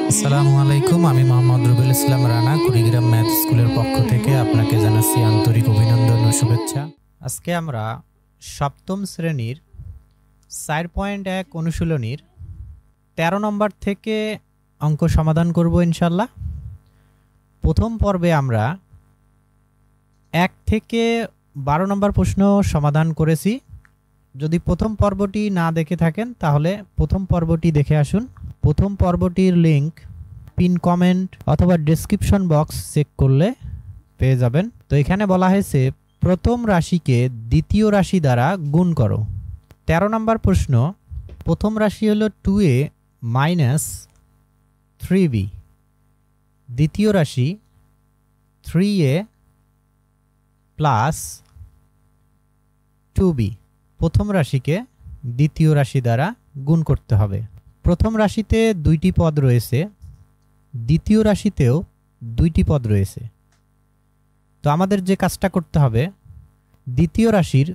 আসসালামু আলাইকুম, আমি মোহাম্মদ রুবেল ইসলাম রানা কুড়িগ্রাম ম্যাথ স্কুলের পক্ষ থেকে আপনাকে জানাচ্ছি আন্তরিক অভিনন্দন ও শুভেচ্ছা। আজকে আমরা সপ্তম শ্রেণীর 4.1 অনুশীলনীর 13 নম্বর থেকে অঙ্ক সমাধান করব ইনশাল্লাহ। প্রথম পর্বে আমরা 1 থেকে 12 নম্বর প্রশ্ন সমাধান করেছি। যদি প্রথম পর্বটি না দেখে থাকেন তাহলে প্রথম পর্বটি দেখে আসুন। প্রথম পর্বটির লিংক পিন কমেন্ট অথবা ডেসক্রিপশন বক্স চেক করলে পেয়ে যাবেন। তো এখানে বলা হয়েছে প্রথম রাশিকে দ্বিতীয় রাশি দ্বারা গুণ করো। 13 নম্বর প্রশ্ন, প্রথম রাশি হলো 2a মাইনাস 3b, দ্বিতীয় রাশি 3a প্লাস 2b। প্রথম রাশিকে দ্বিতীয় রাশি দ্বারা গুণ করতে হবে। প্রথম রাশিতে দুইটি পদ রয়েছে, দ্বিতীয় রাশিতেও দুইটি পদ রয়েছে। তো আমাদের যে কাজটা করতে হবে, দ্বিতীয় রাশির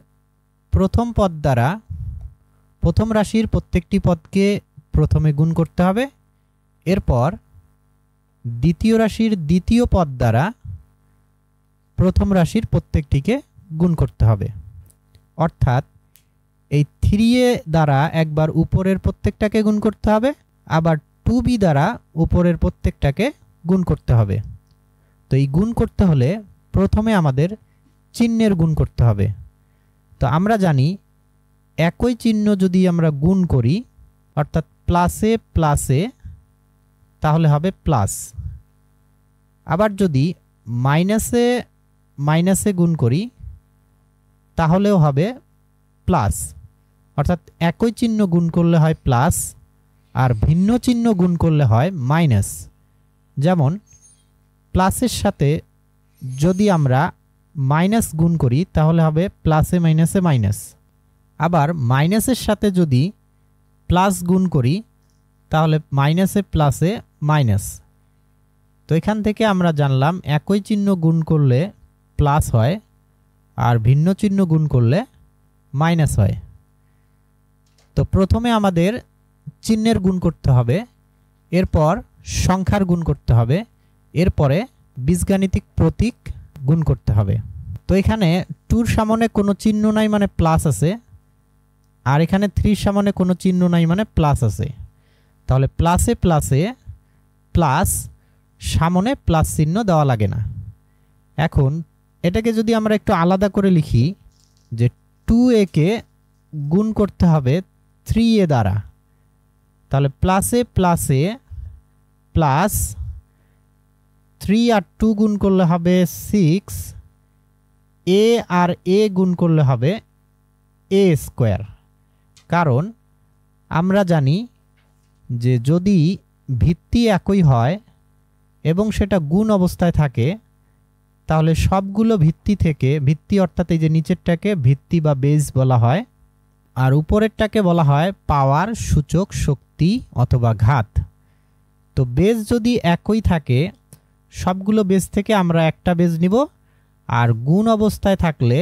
প্রথম পদ দ্বারা প্রথম রাশির প্রত্যেকটি পদকে প্রথমে গুণ করতে হবে, এরপর দ্বিতীয় রাশির দ্বিতীয় পদ দ্বারা প্রথম রাশির প্রত্যেকটিকে গুণ করতে হবে। অর্থাৎ এই 3a দ্বারা একবার উপরের প্রত্যেকটাকে গুণ করতে হবে, আবার 2b দ্বারা উপরের প্রত্যেকটাকে গুণ করতে হবে। তো এই গুণ করতে হলে প্রথমে আমাদের চিহ্নের গুণ করতে হবে। তো আমরা জানি একই চিহ্ন যদি আমরা গুণ করি, অর্থাৎ প্লাসে প্লাসে, তাহলে হবে প্লাস। আবার যদি মাইনাসে মাইনাসে গুণ করি তাহলেও হবে প্লাস। অর্থাৎ একই চিহ্ন গুণ করলে হয় প্লাস, আর ভিন্ন চিহ্ন গুণ করলে হয় মাইনাস। যেমন প্লাসের সাথে যদি আমরা মাইনাস গুণ করি তাহলে হবে প্লাসে মাইনাসে মাইনাস। আবার মাইনাসের সাথে যদি প্লাস গুণ করি তাহলে মাইনাসে প্লাসে মাইনাস। তো এখান থেকে আমরা জানলাম একই চিহ্ন গুণ করলে প্লাস হয়, আর ভিন্ন চিহ্ন গুণ করলে মাইনাস হয়। তো প্রথমে আমাদের চিহ্নের গুণ করতে হবে, এরপর সংখ্যার গুণ করতে হবে, এরপরে বীজগাণিতিক প্রতীক গুণ করতে হবে। তো এখানে 2-র সামনে কোনো চিহ্ন নাই মানে প্লাস আছে, আর এখানে 3-র সামনে কোনো চিহ্ন নাই মানে প্লাস আছে। তাহলে প্লাসে প্লাসে প্লাস, সামনে প্লাস চিহ্ন দেওয়া লাগে না। এখন এটাকে যদি আমরা একটু আলাদা করে লিখি, যে 2a কে গুণ করতে হবে 3a দ্বারা, তাহলে প্লাসে প্লাসে প্লাস 3 আর 2 গুণ করলে হবে 6, a আর a গুণ করলে হবে a স্কোয়ার। কারণ আমরা জানি যে যদি ভিত্তি একই হয় এবং সেটা গুণ অবস্থায় থাকে তাহলে সবগুলো ভিত্তি থেকে, ভিত্তি অর্থাৎ এই যে নিচেরটাকে ভিত্তি বা বেজ বলা হয়, আর উপরেরটাকে বলা হয় পাওয়ার, সূচক, শক্তি অথবা ঘাত। তো বেজ যদি একই থাকে সবগুলো বেজ থেকে আমরা একটা বেজ নিব, আর গুণ অবস্থায় থাকলে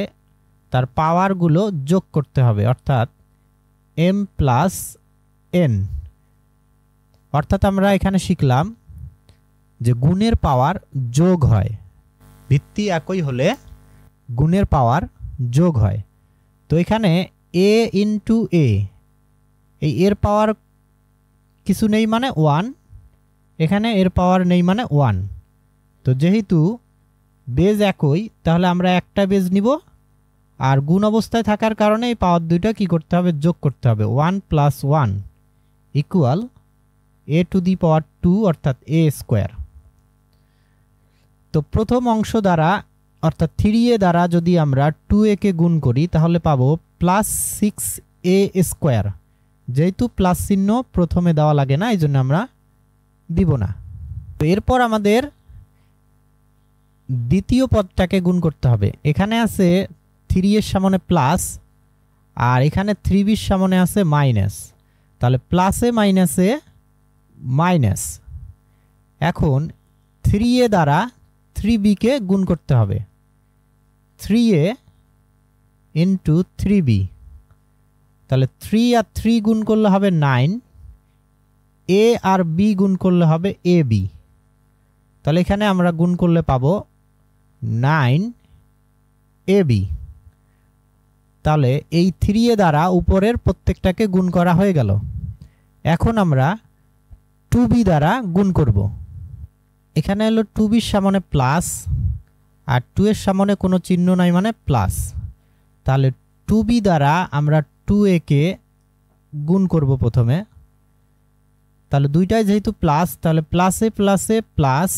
তার পাওয়ারগুলো যোগ করতে হবে, অর্থাৎ m প্লাস n। অর্থাৎ আমরা এখানে শিখলাম যে গুণের পাওয়ার যোগ হয়, ভিত্তি একই হলে গুণের পাওয়ার যোগ হয়। তো এখানে a ইন্টু a, এই এর পাওয়ার কিছু নেই মানে 1, এখানে এর পাওয়ার নেই মানে 1। তো যেহেতু বেজ একই তাহলে আমরা একটা বেজ নিব, আর গুণ অবস্থায় থাকার কারণে এই পাওয়ার দুইটা কি করতে হবে, যোগ করতে হবে। 1 plus 1 equal a to the power 2 অর্থাৎ a স্কোয়ার। তো প্রথম অংশ দ্বারা অর্থাৎ 3a দ্বারা যদি আমরা 2a কে গুণ করি তাহলে পাবো প্লাস 6a স্কোয়ার। যেহেতু প্লাস চিহ্ন প্রথমে দেওয়া লাগে না, এই জন্য আমরা দিব না। তো এরপর আমাদের দ্বিতীয় পদটাকে গুণ করতে হবে। এখানে আছে 3 এর সামনে প্লাস, আর এখানে 3bর সামনে আছে মাইনাস, তাহলে প্লাসে মাইনাসে মাইনাস। এখন 3a দ্বারা 3b কে গুণ করতে হবে, 3a ইন্টু 3b। তাহলে 3 আর 3 গুণ করলে হবে 9, এ আর বি গুণ করলে হবে এ বি। তাহলে এখানে আমরা গুণ করলে পাবো 9 এ বি। তাহলে এই 3 এ দ্বারা উপরের প্রত্যেকটাকে গুণ করা হয়ে গেল। এখন আমরা 2b দ্বারা গুণ করব। এখানে হলো 2bর সামনে প্লাস আর 2 এর সামনে কোনো চিহ্ন নাই মানে প্লাস। তাহলে 2b দ্বারা আমরা 2a কে গুণ করব প্রথমে। তাহলে দুইটাই যেহেতু প্লাস, তাহলে প্লাসে প্লাসে প্লাস,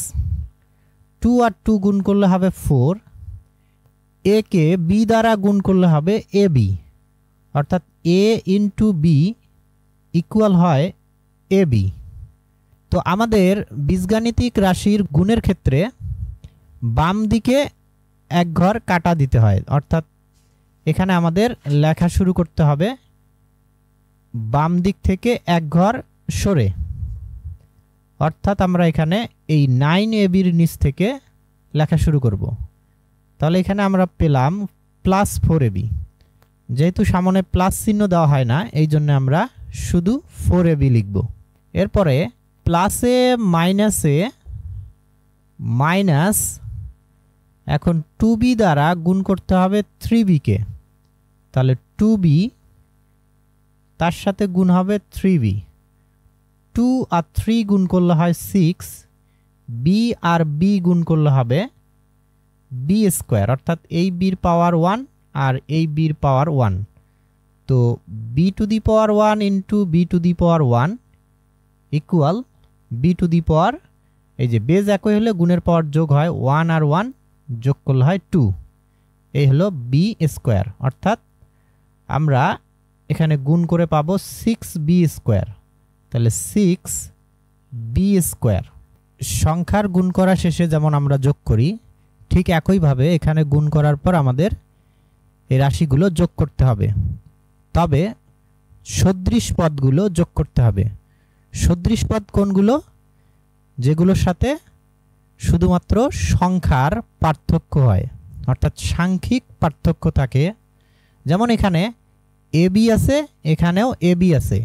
2 আর 2 গুণ করলে হবে 4, এ কে বি দ্বারা গুণ করলে হবে এ বি, অর্থাৎ এ ইন্টু বি ইকুয়াল হয় এ বি। তো আমাদের বীজগাণিতিক রাশির গুণের ক্ষেত্রে বাম দিকে এক ঘর কাটা দিতে হয়, অর্থাৎ এখানে আমাদের লেখা শুরু করতে হবে বাম দিক থেকে এক ঘর সরে, অর্থাৎ আমরা এখানে এই 9ab নিচ থেকে লেখা শুরু করব। তাহলে এখানে আমরা পেলাম প্লাস 4ab। যেহেতু সামনে প্লাস চিহ্ন দেওয়া হয় না, এই জন্য আমরা শুধু 4ab লিখব। এরপরে প্লাসে মাইনাসে মাইনাস, এখন 2b দ্বারা গুণ করতে হবে 3b কে। তাহলে 2b তার সাথে গুণ হবে 3b, 2 আর 3 গুণ করলে হয় 6, b আর b গুণ করলে হবে b স্কোয়ার, অর্থাৎ এই bর পাওয়ার 1 আর এই bর পাওয়ার 1। তো b to the power 1 into b to the power 1 equal b to the power, এই যে বেজ একই হলে গুণের পাওয়ার যোগ হয়, 1 আর 1 যোগ করলে হয় 2। এই হলো b স্কোয়ার, অর্থাৎ আমরা এখানে গুণ করে পাবো 6b স্কোয়ার। তাহলে 6b স্কোয়ার। সংখ্যার গুণ করা শেষে যেমন আমরা যোগ করি, ঠিক একইভাবে এখানে গুণ করার পর আমাদের এই রাশিগুলো যোগ করতে হবে। তবে সদৃশ পদগুলো যোগ করতে হবে। সদৃশ পদ কোনগুলো? যেগুলোর সাথে শুধুমাত্র সংখ্যার পার্থক্য হয়, অর্থাৎ সাংখ্যিক পার্থক্য থাকে। যেমন এখানে ab আছে, এখানেও ab আছে,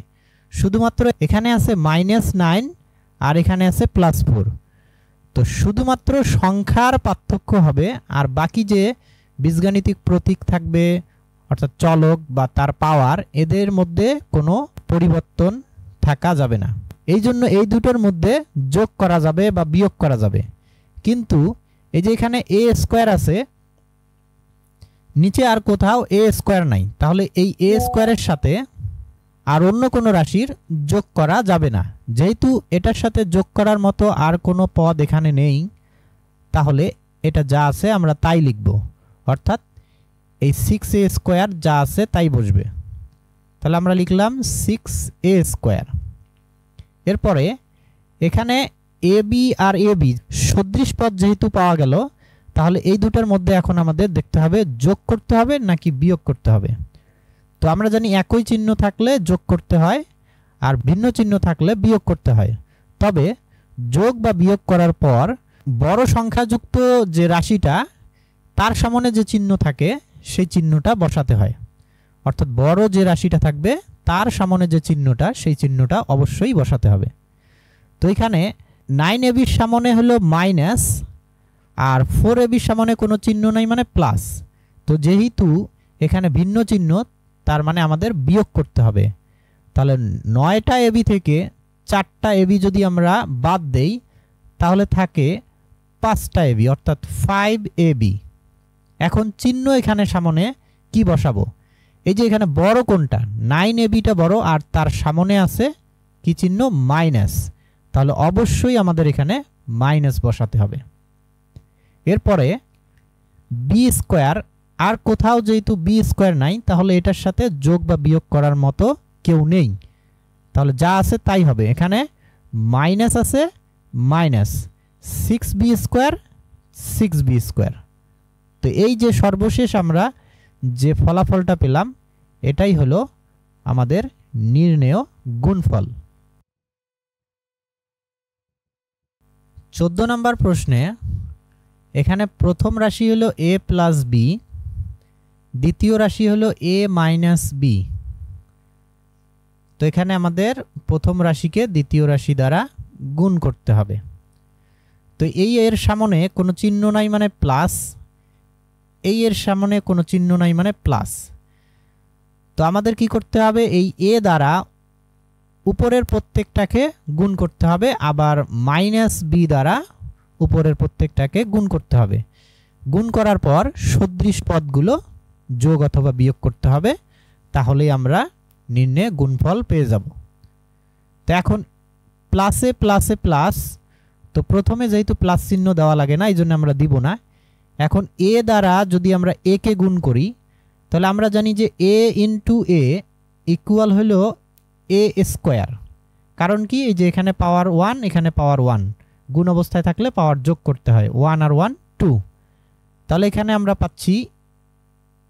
শুধুমাত্র এখানে আছে -9 আর এখানে আছে +4। তো শুধুমাত্র সংখ্যার পার্থক্য হবে, আর বাকি যে বীজগাণিতিক প্রতীক থাকবে অর্থাৎ চলক বা তার পাওয়ার, এদের মধ্যে কোনো পরিবর্তন থাকা যাবে না। এই জন্য এই দুটোর মধ্যে যোগ করা যাবে বা বিয়োগ করা যাবে। কিন্তু এই যে এখানে a স্কোয়ার আছে, নিচে আর কোথাও a স্কোয়ার নাই, তাহলে এই a স্কোয়ারের সাথে আর অন্য কোনো রাশির যোগ করা যাবে না। যেহেতু এটার সাথে যোগ করার মতো আর কোনো পদ এখানে নেই, তাহলে এটা যা আছে আমরা তাই লিখব, অর্থাৎ এই 6a স্কোয়ার যা আছে তাই বসবে। তাহলে আমরা লিখলাম 6a স্কোয়ার। এরপরে এখানে ab আর ab সদৃশ পদ যেহেতু পাওয়া গেল, তাহলে এই দুটোর মধ্যে এখন আমাদের দেখতে হবে যোগ করতে হবে নাকি বিয়োগ করতে হবে। তো আমরা জানি একই চিহ্ন থাকলে যোগ করতে হয় আর ভিন্ন চিহ্ন থাকলে বিয়োগ করতে হয়। তবে যোগ বা বিয়োগ করার পর বড় সংখ্যাযুক্ত যে রাশিটা, তার সামনে যে চিহ্ন থাকে সেই চিহ্নটা বসাতে হয়। অর্থাৎ বড় যে রাশিটা থাকবে তার সামনে যে চিহ্নটা, সেই চিহ্নটা অবশ্যই বসাতে হবে। তো এখানে 9ab সামনে হলো মাইনাস আর 4ab সামনে কোনো চিহ্ন নাই মানে প্লাস। তো যেহেতু এখানে ভিন্ন চিহ্ন, তার মানে আমাদের বিয়োগ করতে হবে। তাহলে 9টা ab থেকে 4টা ab যদি আমরা বাদ দেই, তাহলে থাকে 5টা ab, অর্থাৎ 5ab। এখন চিহ্ন এখানে সামনে কি বসাবো? এই যে এখানে বড় কোনটা, 9abটা বড় আর তার সামনে আছে কি চিহ্ন? মাইনাস। তাহলে অবশ্যই আমাদের এখানে মাইনাস বসাতে হবে। এরপরে b স্কোয়ার, আর কোথাও যেহেতু b স্কোয়ার নাই, তাহলে এটার সাথে যোগ বা বিয়োগ করার মতো কেউ নেই, তাহলে যা আছে তাই হবে। এখানে মাইনাস আছে, minus 6b square 6b square. তো এই যে সর্বশেষ আমরা যে ফলাফলটা পেলাম, এটাই হলো আমাদের নির্ণেয় গুণফল। 14 নম্বর প্রশ্নে এখানে প্রথম রাশি হলো a প্লাস b, দ্বিতীয় রাশি হলো a মাইনাস b, তো এখানে আমাদের প্রথম রাশিকে দ্বিতীয় রাশি দ্বারা গুণ করতে হবে। তো এই এর সামনে কোনো চিহ্ন নাই মানে প্লাস, এই এর সামনে কোনো চিহ্ন নাই মানে প্লাস। তো আমাদের কি করতে হবে, এই এ দ্বারা উপরের প্রত্যেকটাকে গুণ করতে হবে, আবার মাইনাস বি দ্বারা উপরের প্রত্যেকটাকে গুণ করতে হবে। গুণ করার পর সদৃশ পদগুলো যোগ অথবা বিয়োগ করতে হবে, তাহলেই আমরা নির্ণয়ে গুণফল পেয়ে যাব। তো এখন প্লাসে প্লাসে প্লাস, তো প্রথমে যেহেতু প্লাস চিহ্ন দেওয়া লাগে না, এই জন্য আমরা দিব না। এখন এ দ্বারা যদি আমরা এ কে গুণ করি, তাহলে আমরা জানি যে এ ইন্টু এ ইকুয়াল হলো এ স্কোয়ার। কারণ কি, এই যে এখানে পাওয়ার 1, এখানে পাওয়ার 1, গুণ অবস্থায় থাকলে পাওয়ার যোগ করতে হয়, 1 আর 1 2। তাহলে এখানে আমরা পাচ্ছি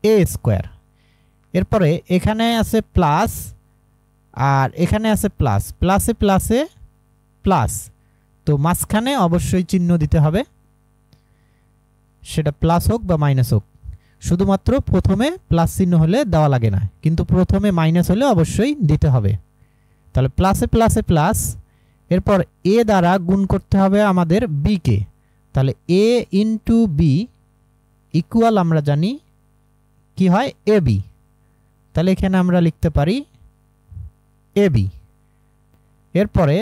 এ স্কোয়ার। এরপরে এখানে আছে প্লাস আর এখানে আছে প্লাস, প্লাসে প্লাসে প্লাস, তো মাঝখানে অবশ্যই চিহ্ন দিতে হবে, সেটা প্লাস হোক বা মাইনাস হোক। শুধুমাত্র প্রথমে প্লাস চিহ্ন হলে দেওয়া লাগে না, কিন্তু প্রথমে মাইনাস হলে অবশ্যই দিতে হবে। তাহলে প্লাসে প্লাসে প্লাস, এরপর এ দ্বারা গুণ করতে হবে আমাদের বি কে। তাহলে এ ইন্টু বি ইকুয়াল আমরা জানি কি হয়, এ বি। তাহলে এখানে আমরা লিখতে পারি এ বি। এরপরে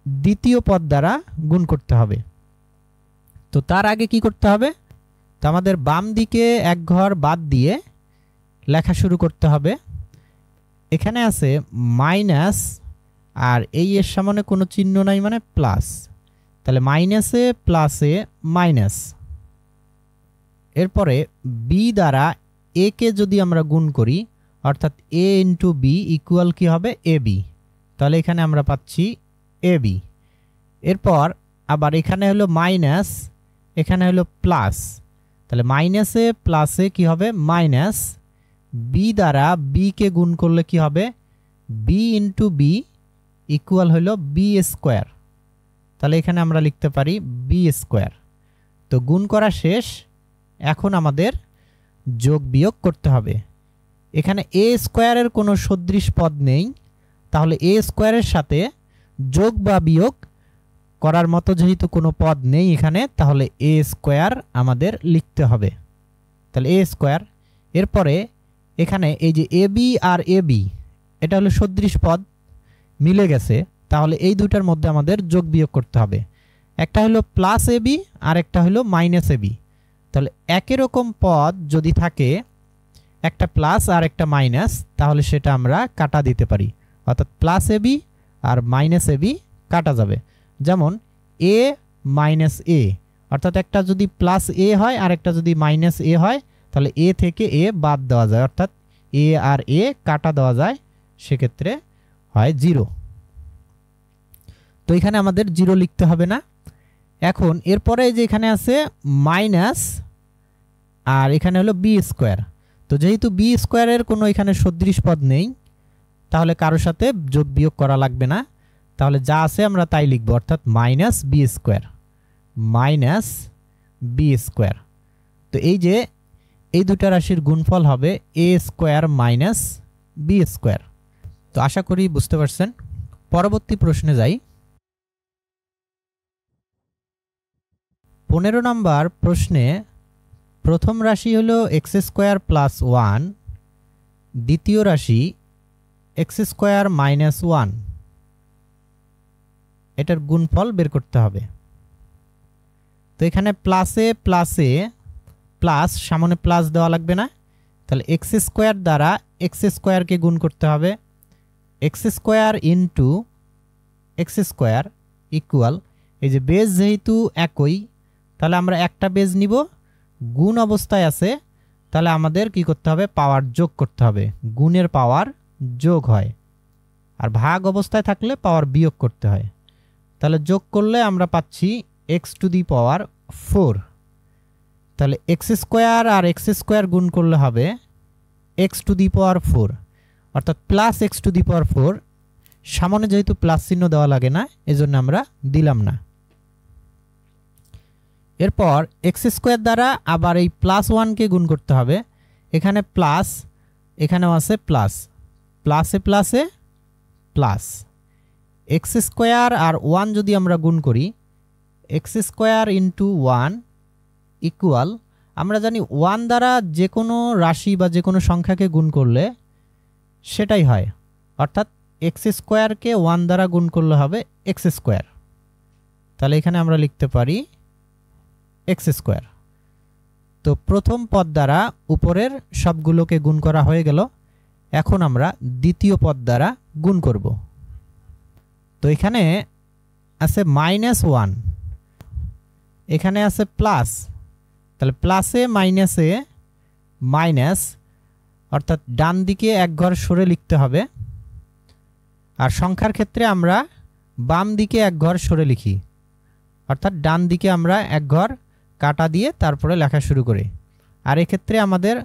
দ্বিতীয় পদ দ্বারা গুণ করতে হবে। তো তার আগে কি করতে হবে, তো আমাদের বাম দিকে এক ঘর বাদ দিয়ে লেখা শুরু করতে হবে। এখানে আছে মাইনাস, আর এই এর সামনে কোনো চিহ্ন নাই মানে প্লাস, তাহলে মাইনাসে প্লাসে মাইনাস। এরপরে বি দ্বারা এ কে যদি আমরা গুণ করি, অর্থাৎ এ ইন্টু বি ইকুয়াল কি হবে, এ বি। তাহলে এখানে আমরা পাচ্ছি এ বি। এরপর আবার এখানে হলো মাইনাস, এখানে হলো প্লাস, তাহলে মাইনাসে প্লাসে কি হবে, মাইনাস। বি দ্বারা বি কে গুণ করলে কি হবে, বি ইন্টু বি ইকুয়াল হলো বি স্কোয়ার। তাহলে এখানে আমরা লিখতে পারি বি স্কোয়ার। তো গুণ করা শেষ, এখন আমাদের যোগ বিয়োগ করতে হবে। এখানে এ স্কোয়ারের কোনো সদৃশ পদ নেই, তাহলে এ স্কোয়ারের সাথে যোগ বা বিয়োগ করার মতো যেহেতু কোনো পদ নেই এখানে, তাহলে এ স্কোয়ার আমাদের লিখতে হবে। তাহলে এ স্কোয়ার। এরপরে এখানে এই যে A B R A B, এটা হলো সদৃশ পদ, মিলে গেছে, তাহলে এই দুটার মধ্যে আমাদের যোগ বিয়োগ করতে হবে। একটা হলো প্লাস এ বি আর একটা হলো মাইনাস এ বি। তাহলে একই রকম পদ যদি থাকে, একটা প্লাস আর একটা মাইনাস, তাহলে সেটা আমরা কাটা দিতে পারি, অর্থাৎ plus A B R minus A B কাটা যাবে। যেমন এ মাইনাস এ, অর্থাৎ একটা যদি প্লাস এ হয় আর একটা যদি মাইনাস এ হয়, তাহলে এ থেকে এ বাদ দেওয়া যায়, অর্থাৎ এ আর এ কাটা দেওয়া যায়, সেক্ষেত্রে হয় 0। তো এখানে আমাদের 0 লিখতে হবে না। এখন এরপরে যে এখানে আছে মাইনাস আর এখানে হলো বি স্কোয়ার। তো যেহেতু বি স্কোয়ারের কোনো এখানে সদৃশ পদ নেই, তাহলে কারোর সাথে যোগ বিয়োগ করা লাগবে না, তাহলে যা আছে আমরা তাই লিখব, অর্থাৎ minus b square, minus b square. তো এই যে এই দুটা রাশির গুণফল হবে a square minus b square. তো আশা করি বুঝতে পারছেন। পরবর্তী প্রশ্নে যাই। 15 নম্বর প্রশ্নে প্রথম রাশি হলো এক্স স্কোয়ার প্লাস 1, দ্বিতীয় রাশি এক্স স্কোয়ার মাইনাস 1, এটার গুণফল বের করতে হবে। তো এখানে প্লাসে প্লাসে প্লাস, সামনে প্লাস দেওয়া লাগবে না, তাহলে এক্স স্কোয়ার দ্বারা এক্স স্কোয়ারকে গুণ করতে হবে, x square into x square equal, এই যে বেজ যেহেতু একই, তাহলে আমরা একটা বেজ নিব, গুণ অবস্থায় আছে, তাহলে আমাদের কি করতে হবে, পাওয়ার যোগ করতে হবে, গুণের পাওয়ার যোগ হয়, আর ভাগ অবস্থায় থাকলে পাওয়ার বিয়োগ করতে হয়। তাহলে যোগ করলে আমরা পাচ্ছি এক্স টু দি পাওয়ার 4। তাহলে এক্স স্কোয়ার আর এক্স স্কোয়ার গুণ করলে হবে এক্স টু দি পাওয়ার 4, অর্থাৎ plus x to the power 4। সামনে যেহেতু প্লাস চিহ্ন দেওয়া লাগে না, এজন্য আমরা দিলাম না। এরপর এক্স স্কোয়ার দ্বারা আবার এই প্লাস 1কে গুণ করতে হবে, এখানে প্লাস, এখানেও আছে প্লাস, প্লাসে প্লাসে প্লাস এক্স স্কোয়ার আর 1 যদি আমরা গুণ করি এক্স স্কোয়ার ইন্টু 1 ইকুয়াল, আমরা জানি 1 দ্বারা যে কোনো রাশি বা যে কোনো সংখ্যাকে গুণ করলে সেটাই হয়, অর্থাৎ এক্স স্কোয়ারকে 1 দ্বারা গুণ করলে হবে এক্স স্কোয়ার। তাহলে এখানে আমরা লিখতে পারি এক্স স্কোয়ার। তো প্রথম পদ দ্বারা উপরের সবগুলোকে গুণ করা হয়ে গেল। এখন আমরা দ্বিতীয় পদ দ্বারা গুণ করব। তো এখানে আছে -1, এখানে আছে প্লাস, তাহলে প্লাসে মাইনাসে মাইনাস, অর্থাৎ ডান দিকে এক ঘর সরে লিখতে হবে। আর সংখ্যার ক্ষেত্রে আমরা বাম দিকে এক ঘর সরে লিখি, অর্থাৎ ডান দিকে আমরা এক ঘর কাটা দিয়ে তারপরে লেখা শুরু করি। আর এক্ষেত্রে আমাদের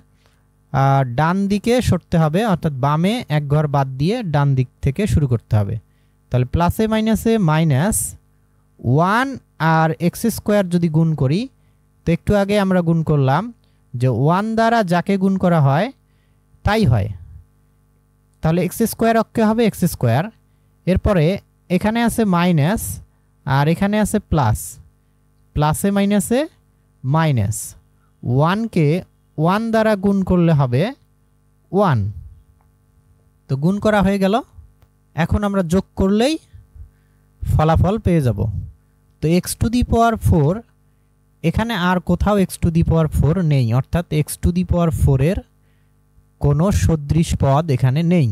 ডান দিকে সরতে হবে, অর্থাৎ বামে এক ঘর বাদ দিয়ে ডান দিক থেকে শুরু করতে হবে। তাহলে প্লাসে মাইনাসে মাইনাস 1 আর এক্স স্কোয়ার যদি গুণ করি, তো একটু আগে আমরা গুণ করলাম যে 1 দ্বারা যাকে গুণ করা হয় তাই হয়, তাহলে এক্স স্কোয়ার অক্ষে হবে এক্স স্কোয়ার। এরপরে এখানে আছে মাইনাস আর এখানে আছে প্লাস, প্লাসে মাইনাসে মাইনাস, 1কে 1 দ্বারা গুণ করলে হবে 1। তো গুণ করা হয়ে গেল। এখন আমরা যোগ করলেই ফলাফল পেয়ে যাব। তো এক্স টু দি পাওয়ার 4, এখানে আর কোথাও এক্স টু দি পাওয়ার 4 নেই, অর্থাৎ এক্স টু দি পাওয়ার 4-এর কোনো সদৃশ পদ এখানে নেই।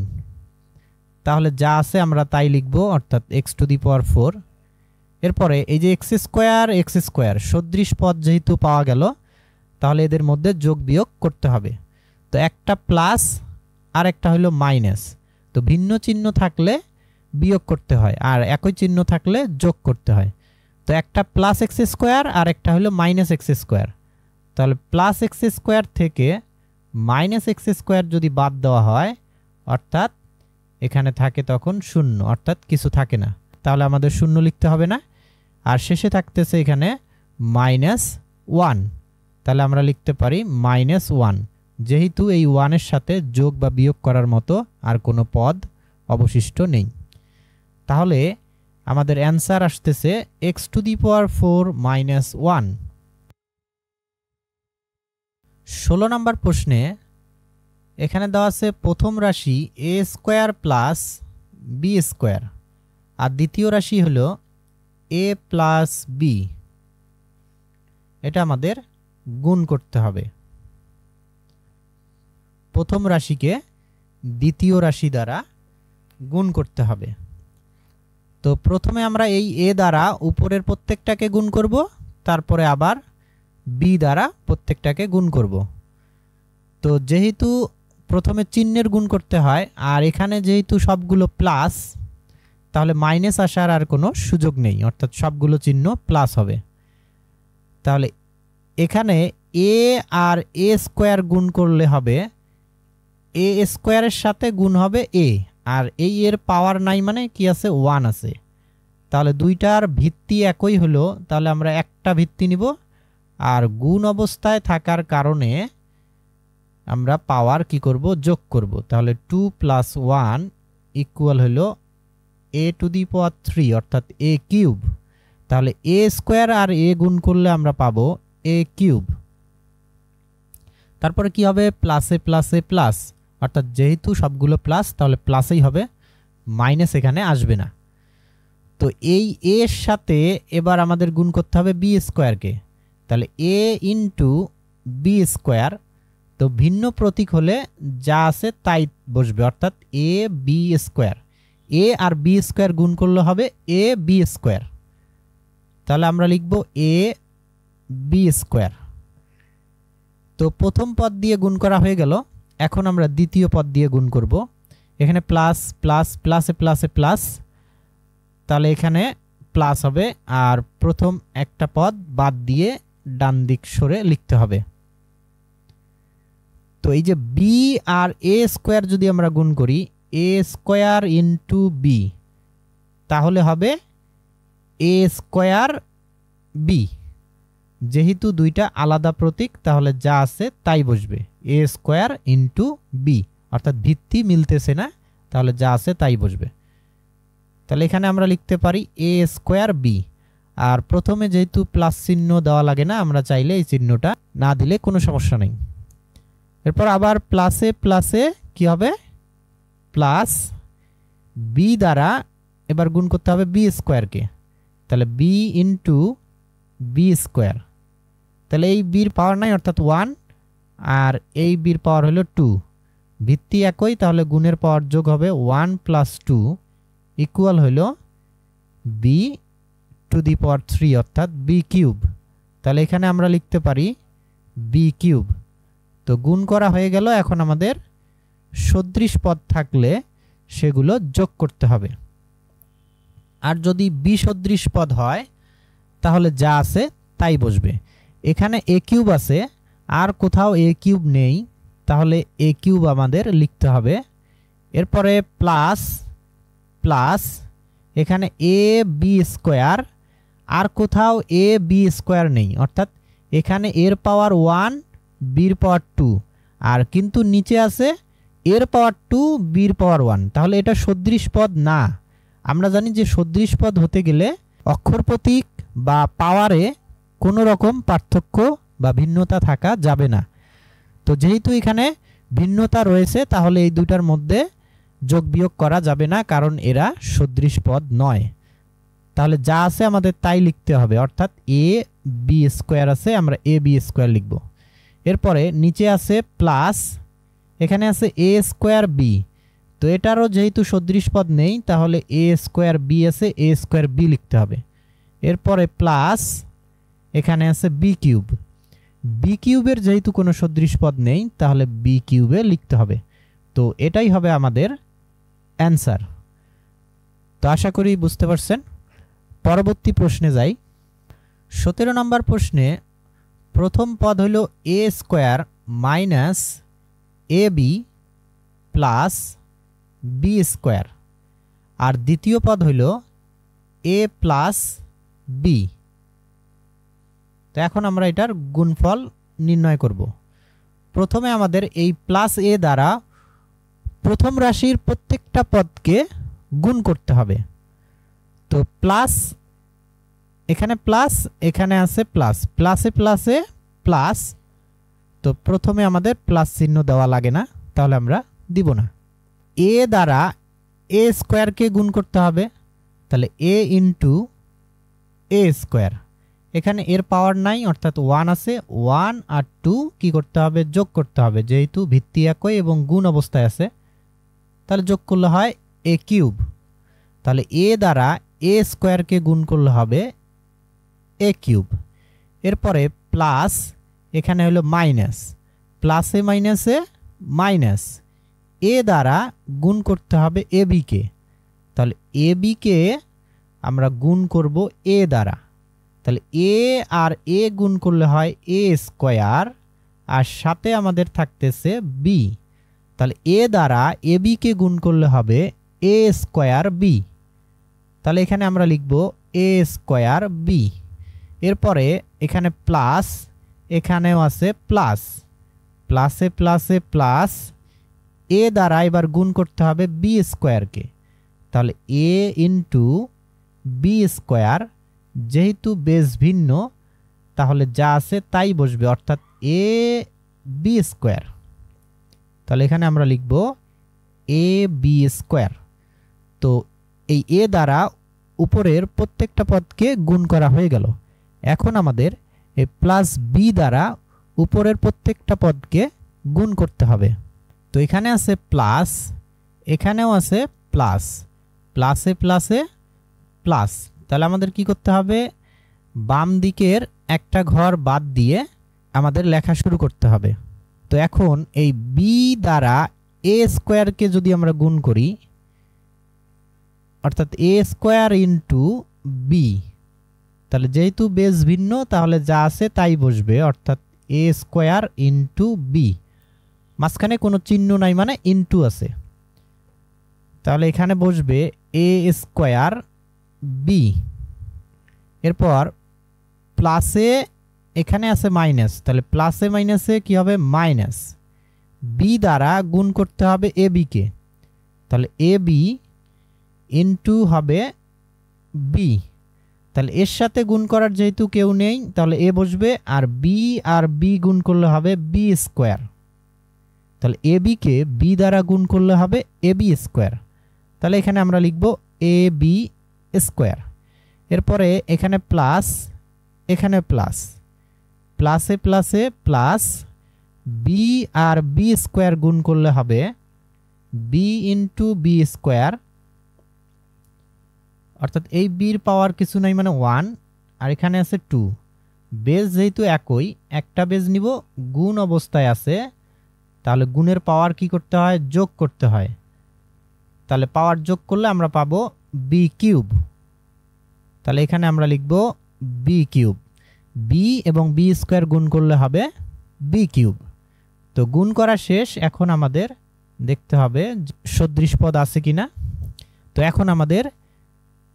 তাহলে যা আছে আমরা তাই লিখব, অর্থাৎ এক্স টু দি পাওয়ার 4। এরপরে এই যে এক্স স্কোয়ার সদৃশ পদ যেহেতু পাওয়া গেল, তাহলে এদের মধ্যে যোগ বিয়োগ করতে হবে। তো একটা প্লাস আর একটা হলো মাইনাস, তো ভিন্ন চিহ্ন থাকলে বিয়োগ করতে হয় আর একই চিহ্ন থাকলে যোগ করতে হয়। তো একটা প্লাস এক্স স্কোয়ার আর একটা হলো মাইনাস এক্স স্কোয়ার, তাহলে প্লাস এক্স স্কোয়ার থেকে মাইনাস এক্স স্কোয়ার যদি বাদ দেওয়া হয়, অর্থাৎ এখানে থাকে তখন 0, অর্থাৎ কিছু থাকে না, তাহলে আমাদের 0 লিখতে হবে না। আর শেষে থাকতেছে এখানে -1, তাহলে আমরা লিখতে পারি -1, যেহেতু এই 1-এর সাথে যোগ বা বিয়োগ করার মতো আর কোনো পদ অবশিষ্ট নেই। তাহলে আমাদের অ্যান্সার আসতেছে এক্স টু দি পাওয়ার 4 - 1। 16 নম্বর প্রশ্নে এখানে দেওয়া আছে প্রথম রাশি a square plus b square আর দ্বিতীয় রাশি হলো a প্লাস b। এটা আমাদের গুণ করতে হবে। প্রথম রাশিকে দ্বিতীয় রাশি দ্বারা গুণ করতে হবে। তো প্রথমে আমরা এই a দ্বারা উপরের প্রত্যেকটাকে গুণ করব, তারপরে আবার b দ্বারা প্রত্যেকটাকে গুণ করব। তো যেহেতু প্রথমে চিহ্নের গুণ করতে হয় আর এখানে যেহেতু সবগুলো প্লাস, তাহলে মাইনাস আসার আর কোনো সুযোগ নেই, অর্থাৎ সবগুলো চিহ্ন প্লাস হবে। তাহলে এখানে a আর a স্কোয়ার গুণ করলে হবে a স্কোয়ারের সাথে গুণ হবে a, আর এই এর পাওয়ার নাই মানে কি আছে 1 আছে, তাহলে দুইটার ভিত্তি একই হলো, তাহলে আমরা একটা ভিত্তি নিব আর গুণ অবস্থায় থাকার কারণে আমরা পাওয়ার কি করব যোগ করব। তাহলে 2 + 1 ইকুয়াল হলো a টু দি পাওয়ার 3, অর্থাৎ a কিউব। তাহলে a স্কোয়ার আর a গুণ করলে আমরা পাবো a কিউব। তারপরে কি হবে প্লাসে প্লাসে প্লাস, অর্থাৎ যেহেতু সবগুলো প্লাস তাহলে প্লাসই হবে, মাইনাস এখানে আসবে না। তো এই a এর সাথে এবার আমাদের গুণ করতে হবে b স্কোয়ারকে, তাহলে a ইন্টু b স্কোয়ার। তো ভিন্ন প্রতীক হলে যা আছে তাই বসবে, অর্থাৎ a b স্কোয়ার। a আর b স্কোয়ার গুণ করলে হবে a b স্কোয়ার, তাহলে আমরা লিখব a b স্কোয়ার। তো প্রথম পদ দিয়ে গুণ করা হয়ে গেল, এখন আমরা দ্বিতীয় পদ দিয়ে গুণ করব। এখানে প্লাস প্লাস প্লাসে প্লাসে প্লাস, তাহলে এখানে প্লাস হবে আর প্রথম একটা পদ বাদ দিয়ে ডান দিক সরে লিখতে হবে। তো এই যে b আর a স্কোয়ার যদি আমরা গুণ করি a স্কোয়ার ইন্টু b, তাহলে হবে a স্কোয়ার b। যেহেতু দুইটা আলাদা প্রতীক তাহলে যা আছে তাই বসবে, a স্কোয়ার ইন্টু b, অর্থাৎ ভিত্তি মিলতেছে না, তাহলে যা আছে তাই বসবে। তাহলে এখানে আমরা লিখতে পারি এ স্কোয়ার বি। আর প্রথমে যেহেতু প্লাস চিহ্ন দেওয়া লাগে না, আমরা চাইলে এই চিহ্নটা না দিলে কোনো সমস্যা নেই। এরপর আবার প্লাসে প্লাসে কি হবে, প্লাস বি দ্বারা এবার গুণ করতে হবে বি স্কোয়ারকে, তাহলে বি ইন্টু বি স্কোয়ার। তাহলে এই বির পাওয়ার নাই অর্থাৎ 1, আর এই বির পাওয়ার হলো 2, ভিত্তি একই, তাহলে গুণের পাওয়ার যোগ হবে 1 + 2 ইকুয়াল হইল বি টু দি পাওয়ার 3 অর্থাৎ বি কিউব। তাহলে এখানে আমরা লিখতে পারি বি কিউব। তো গুণ করা হয়ে গেল, এখন আমাদের সদৃশ পদ থাকলে সেগুলো যোগ করতে হবে। আর যদি বিসদৃশ পদ হয় তাহলে যা আছে তাই বসবে। এখানে এ কিউব আছে, আর কোথাও এ কিউব নেই, তাহলে এ কিউব আমাদের লিখতে হবে। এরপরে প্লাস প্লাস এখানে এ বি স্কোয়ার, আর কোথাও এ বি স্কোয়ার নেই, অর্থাৎ এখানে এর পাওয়ার 1 বির পাওয়ার 2, আর কিন্তু নিচে আছে এর পাওয়ার 2 বির পাওয়ার 1, তাহলে এটা সদৃশ পদ না। আমরা জানি যে সদৃশ পদ হতে গেলে অক্ষর প্রতীক বা পাওয়ারে কোনো রকম পার্থক্য বা ভিন্নতা থাকা যাবে না। তো যেহেতু এখানে ভিন্নতা রয়েছে, তাহলে এই দুটার মধ্যে যোগ বিয়োগ করা যাবে না, কারণ এরা সদৃশ পদ নয়। তাহলে যা আছে আমাদের তাই লিখতে হবে, অর্থাৎ এ বি স্কোয়ার আছে, আমরা এ বি স্কোয়ার লিখব। এরপরে নিচে আছে প্লাস, এখানে আছে এ স্কোয়ার বি, তো এটারও যেহেতু সদৃশ পদ নেই, তাহলে এ স্কোয়ার বি আছে, এ স্কোয়ার বি লিখতে হবে। এরপরে প্লাস এখানে আছে বি কিউব, বি কিউবের যেহেতু কোনো সদৃশ পদ নেই, তাহলে বি কিউবে লিখতে হবে। তো এটাই হবে আমাদের অ্যান্সার। তো আশা করি বুঝতে পারছেন। পরবর্তী প্রশ্নে যাই। 17 নম্বর প্রশ্নে প্রথম পদ হইল a square minus A B plus b square, আর দ্বিতীয় পদ হইল এ প্লাস বি। তো এখন আমরা এটার গুণফল নির্ণয় করব। প্রথমে আমাদের এই প্লাস এ দ্বারা প্রথম রাশির প্রত্যেকটা পদকে গুণ করতে হবে। তো প্লাস, এখানে প্লাস, এখানে আছে প্লাস, প্লাসে প্লাসে প্লাস, তো প্রথমে আমাদের প্লাস চিহ্ন দেওয়া লাগে না, তাহলে আমরা দিব না। এ দ্বারা এ স্কোয়ারকে গুণ করতে হবে, তাহলে এ ইন্টু এ স্কোয়ার। এখানে এর পাওয়ার নাই অর্থাৎ 1 আছে, 1 আর 2 কি করতে হবে, যোগ করতে হবে, যেহেতু ভিত্তি একই এবং গুণ অবস্থায় আছে, তাহলে যোগ করলে হয় এ কিউব। তাহলে এ দ্বারা এ স্কোয়ারকে গুণ করলে হবে এ কিউব। এরপরে প্লাস, এখানে হলো মাইনাস, প্লাসে মাইনাসে মাইনাস, এ দ্বারা গুণ করতে হবে এ বিকে, তাহলে এ বিকে আমরা গুণ করব এ দ্বারা, তাহলে এ আর এ গুণ করলে হয় এ স্কোয়ার, আর সাথে আমাদের থাকতেছে বি, তাহলে এ দ্বারা এ বিকে গুণ করলে হবে এ স্কোয়ার বি, তাহলে এখানে আমরা লিখব এ স্কোয়ার বি। এরপরে এখানে প্লাস, এখানেও আছে প্লাস, প্লাসে প্লাসে প্লাস, এ দ্বারা এবার গুণ করতে হবে বি স্কোয়ারকে, তাহলে এ ইন্টু বি স্কোয়ার, যেহেতু বেস ভিন্ন তাহলে যা আছে তাই বসবে, অর্থাৎ এ বি স্কোয়ার। তাহলে এখানে আমরা লিখব এ বি স্কোয়ার। তো এই এ দ্বারা উপরের প্রত্যেকটা পদকে গুণ করা হয়ে গেল। এখন আমাদের এই প্লাস বি দ্বারা উপরের প্রত্যেকটা পদকে গুণ করতে হবে। তো এখানে আছে প্লাস, এখানেও আছে প্লাস, প্লাসে প্লাসে প্লাস, তাহলে আমাদের কি করতে হবে, বাম দিকের একটা ঘর বাদ দিয়ে আমাদের লেখা শুরু করতে হবে। তো এখন এই বি দ্বারা এ স্কোয়ারকে যদি আমরা গুণ করি, অর্থাৎ এ স্কোয়ার ইন্টু বি, তাহলে যেহেতু বেস ভিন্ন তাহলে যা আছে তাই বসবে, অর্থাৎ এ স্কোয়ার ইন্টু বি, মাঝখানে কোনো চিহ্ন নাই মানে ইন্টু আছে, তাহলে এখানে বসবে এ স্কোয়ার বি। এরপর প্লাসে এখানে আছে মাইনাস, তাহলে প্লাসে মাইনাসে কি হবে মাইনাস, বি দ্বারা গুণ করতে হবে এ বিকে, তাহলে এ বি ইনটু হবে বি, তাহলে এর সাথে গুণ করার যেহেতু কেউ নেই তাহলে এ বসবে, আর বি গুণ করলে হবে বি স্কোয়ার। তাহলে এ বিকে বি দ্বারা গুণ করলে হবে এ বি স্কোয়ার। তাহলে এখানে আমরা লিখব এ বি স্কোয়ার। এরপরে এখানে প্লাস, এখানে প্লাস, প্লাসে প্লাসে প্লাস বি আর বি স্কোয়ার গুণ করলে হবে বি ইন্টু বি স্কোয়ার, অর্থাৎ এই বির পাওয়ার কিছু নাই মানে 1, আর এখানে আছে 2। বেজ যেহেতু একই, একটা বেজ নিব, গুণ অবস্থায় আছে, তাহলে গুণের পাওয়ার কি করতে হয়? যোগ করতে হয়। তাহলে পাওয়ার যোগ করলে আমরা পাবো বি কিউব। তাহলে এখানে আমরা লিখব বি কিউব। বি এবং বি স্কোয়ার গুণ করলে হবে বি কিউব। তো গুণ করা শেষ, এখন আমাদের দেখতে হবে সদৃশ পদ আছে কিনা। তো এখন আমাদের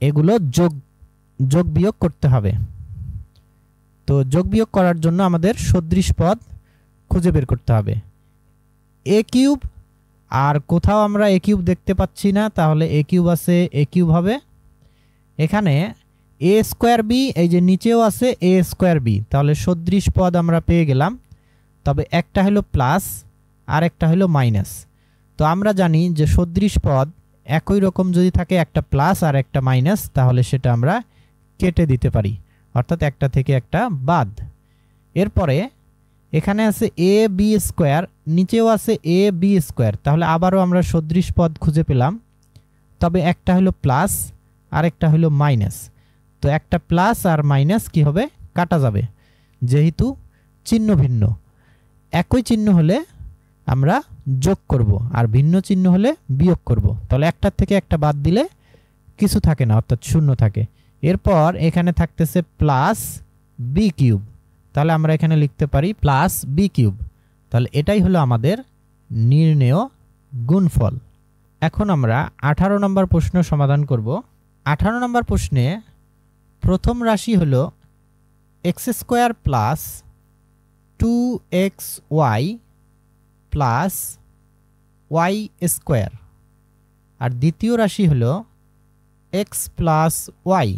এগুলো যোগ বিয়োগ করতে হবে। তো যোগ বিয়োগ করার জন্য আমাদের সদৃশ পদ খুঁজে বের করতে হবে। এ কিউব, আর কোথাও আমরা এ কিউব দেখতে পাচ্ছি না, তাহলে এ কিউব আছে, এ কিউব হবে। এখানে এ স্কোয়ার বি, এই যে নিচেও আছে এ স্কোয়ার বি, তাহলে সদৃশ পদ আমরা পেয়ে গেলাম। তবে একটা হলো প্লাস আর একটা হলো মাইনাস। তো আমরা জানি যে সদৃশ পদ একই রকম যদি থাকে, একটা প্লাস আর একটা মাইনাস, তাহলে সেটা আমরা কেটে দিতে পারি, অর্থাৎ একটা থেকে একটা বাদ। এরপরে এখানে আছে এ বি স্কোয়ার, নিচেও আছে এ বি স্কোয়ার, তাহলে আবারও আমরা সদৃশ পদ খুঁজে পেলাম। তবে একটা হলো প্লাস আর একটা হলো মাইনাস। তো একটা প্লাস আর মাইনাস কি হবে? কাটা যাবে, যেহেতু চিহ্ন ভিন্ন। একই চিহ্ন হলে আমরা যোগ করব, আর ভিন্ন চিহ্ন হলে বিয়োগ করব। তাহলে একটার থেকে একটা বাদ দিলে কিছু থাকে না, অর্থাৎ শূন্য থাকে। এরপর এখানে থাকতেছে প্লাস বি কিউব, তাহলে আমরা এখানে লিখতে পারি প্লাস বি কিউব। তাহলে এটাই হলো আমাদের নির্ণেয় গুণফল। এখন আমরা 18 নম্বর প্রশ্ন সমাধান করব। 18 নম্বর প্রশ্নে প্রথম রাশি হলো x square plus 2xy plus y square, আর দ্বিতীয় রাশি হলো এক্স প্লাস ওয়াই।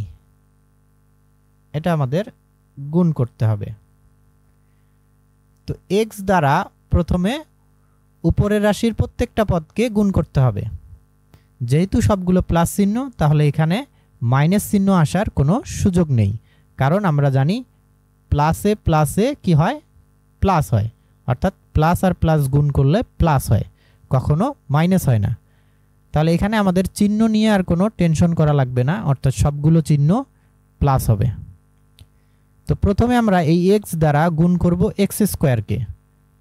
এটা আমাদের গুণ করতে হবে। তো এক্স দ্বারা প্রথমে উপরের রাশির প্রত্যেকটা পদকে গুণ করতে হবে। যেহেতু সবগুলো প্লাস চিহ্ন, তাহলে এখানে মাইনাস চিহ্ন আসার কোনো সুযোগ নেই, কারণ আমরা জানি প্লাসে প্লাসে কি হয়? প্লাস হয়, অর্থাৎ প্লাস আর প্লাস গুণ করলে প্লাস হয়, কখনো মাইনাস হয় না। তাহলে এখানে আমাদের চিহ্ন নিয়ে আর কোনো টেনশন করা লাগবে না, অর্থাৎ সবগুলো চিহ্ন প্লাস হবে। তো প্রথমে আমরা এই এক্স দ্বারা গুণ করব এক্স স্কোয়ারকে।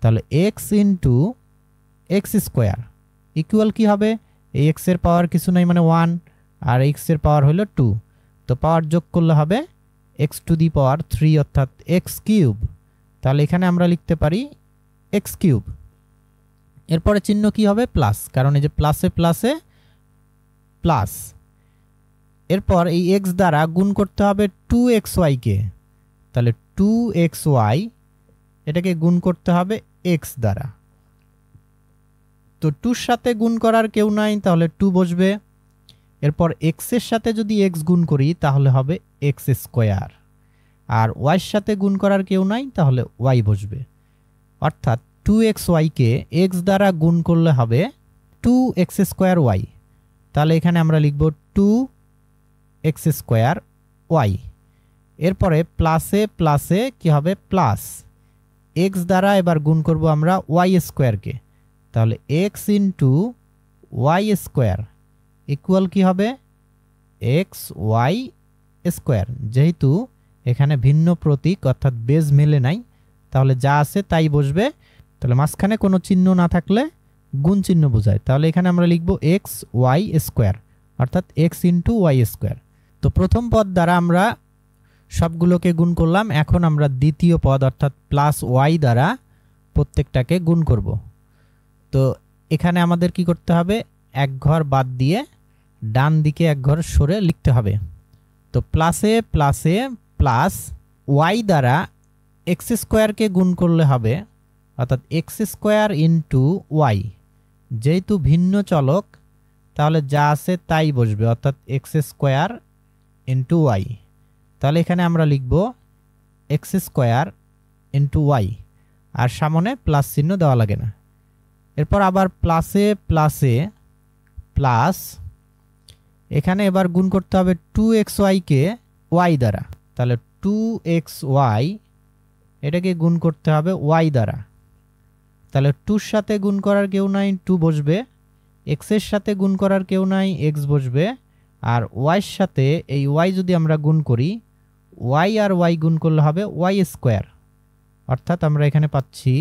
তাহলে x into x square equal কি হবে? এই এক্সের পাওয়ার কিছু নাই মানে 1, আর এক্সের পাওয়ার হলো 2। তো পাওয়ার যোগ করলে হবে এক্স টু দি পাওয়ার 3, অর্থাৎ এক্স কিউব। তাহলে এখানে আমরা লিখতে পারি এক্স কিউব। এরপরে চিহ্ন কি হবে? প্লাস, কারণ এই যে প্লাসে প্লাসে প্লাস। এরপর এই এক্স দ্বারা গুণ করতে হবে 2xy-কে। তাহলে 2xy এটাকে গুণ করতে হবে এক্স দ্বারা। তো 2-র সাথে গুণ করার কেউ নাই, তাহলে 2 বসবে। এরপর এক্সের সাথে যদি এক্স গুণ করি তাহলে হবে এক্স স্কোয়ার, আর ওয়াইয়ের সাথে গুণ করার কেউ নাই, তাহলে ওয়াই বসবে। অর্থাৎ 2xy-কে এক্স দ্বারা গুণ করলে হবে 2x স্কোয়ার ওয়াই। তাহলে এখানে আমরা লিখব 2x স্কোয়ার ওয়াই। এরপরে প্লাসে প্লাসে কি হবে? প্লাস। এক্স দ্বারা এবার গুণ করব আমরা ওয়াই স্কোয়ারকে। তাহলে x into y square equal কি হবে? X y square. যেহেতু এখানে ভিন্ন প্রতীক অর্থাৎ বেজ মেলে নাই, তাহলে যা আছে তাই বসবে। তাহলে মাঝখানে কোনো চিহ্ন না থাকলে গুণ চিহ্ন বোঝায়। তাহলে এখানে আমরা লিখব এক্স ওয়াই স্কোয়ার, অর্থাৎ এক্স ইন্টু ওয়াই স্কোয়ার। তো প্রথম পদ দ্বারা আমরা সবগুলোকে গুণ করলাম। এখন আমরা দ্বিতীয় পদ অর্থাৎ প্লাস ওয়াই দ্বারা প্রত্যেকটাকে গুণ করব। তো এখানে আমাদের কি করতে হবে? এক ঘর বাদ দিয়ে ডান দিকে এক ঘর সরে লিখতে হবে। তো প্লাসে প্লাসে প্লাস ওয়াই দ্বারা এক্স স্কোয়ারকে গুণ করলে হবে, অর্থাৎ এক্স স্কোয়ার ইন্টু ওয়াই। যেহেতু ভিন্ন চলক, তাহলে যা আছে তাই বসবে, অর্থাৎ এক্স স্কোয়ার ইন্টু ওয়াই। তাহলে এখানে আমরা লিখব এক্স স্কোয়ার ইন্টু ওয়াই, আর সামনে প্লাস চিহ্ন দেওয়া লাগে না। এরপর আবার প্লাসে প্লাসে প্লাস, এখানে এবার গুণ করতে হবে 2xy-কে ওয়াই দ্বারা। তাহলে 2xy এটাকে গুণ করতে হবে ওয়াই দ্বারা। তাহলে 2-র সাথে গুণ করার কেউ নাই, 2 বসবে। এক্সের সাথে গুণ করার কেউ নাই, এক্স বসবে। আর ওয়াইয়ের সাথে এই ওয়াই যদি আমরা গুণ করি, ওয়াই আর ওয়াই গুণ করলে হবে ওয়াই স্কোয়ার। অর্থাৎ আমরা এখানে পাচ্ছি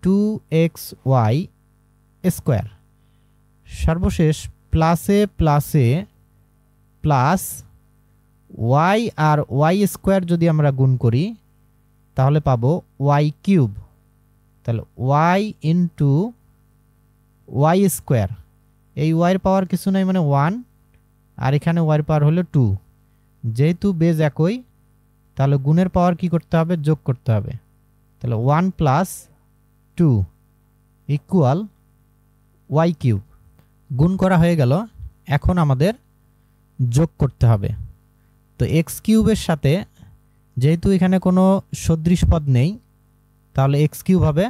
2xy স্কোয়ার। সর্বশেষ প্লাসে প্লাসে প্লাস ওয়াই আর ওয়াই স্কোয়ার যদি আমরা গুণ করি তাহলে পাবো ওয়াই কিউব। তাহলে ওয়াই ইন্টু ওয়াই স্কোয়ার, এই ওয়াইয়ের পাওয়ার কিছু নাই মানে 1, আর এখানে ওয়াইয়ের পাওয়ার হলো 2। যেহেতু বেজ একই তাহলে গুণের পাওয়ার কি করতে হবে, যোগ করতে হবে। তাহলে 1 + 2 ইকুয়াল ওয়াই কিউব। গুণ করা হয়ে গেল, এখন আমাদের যোগ করতে হবে। তো এক্স কিউবের সাথে যেহেতু এখানে কোনো সদৃশ পদ নেই তাহলে এক্স কিউব হবে।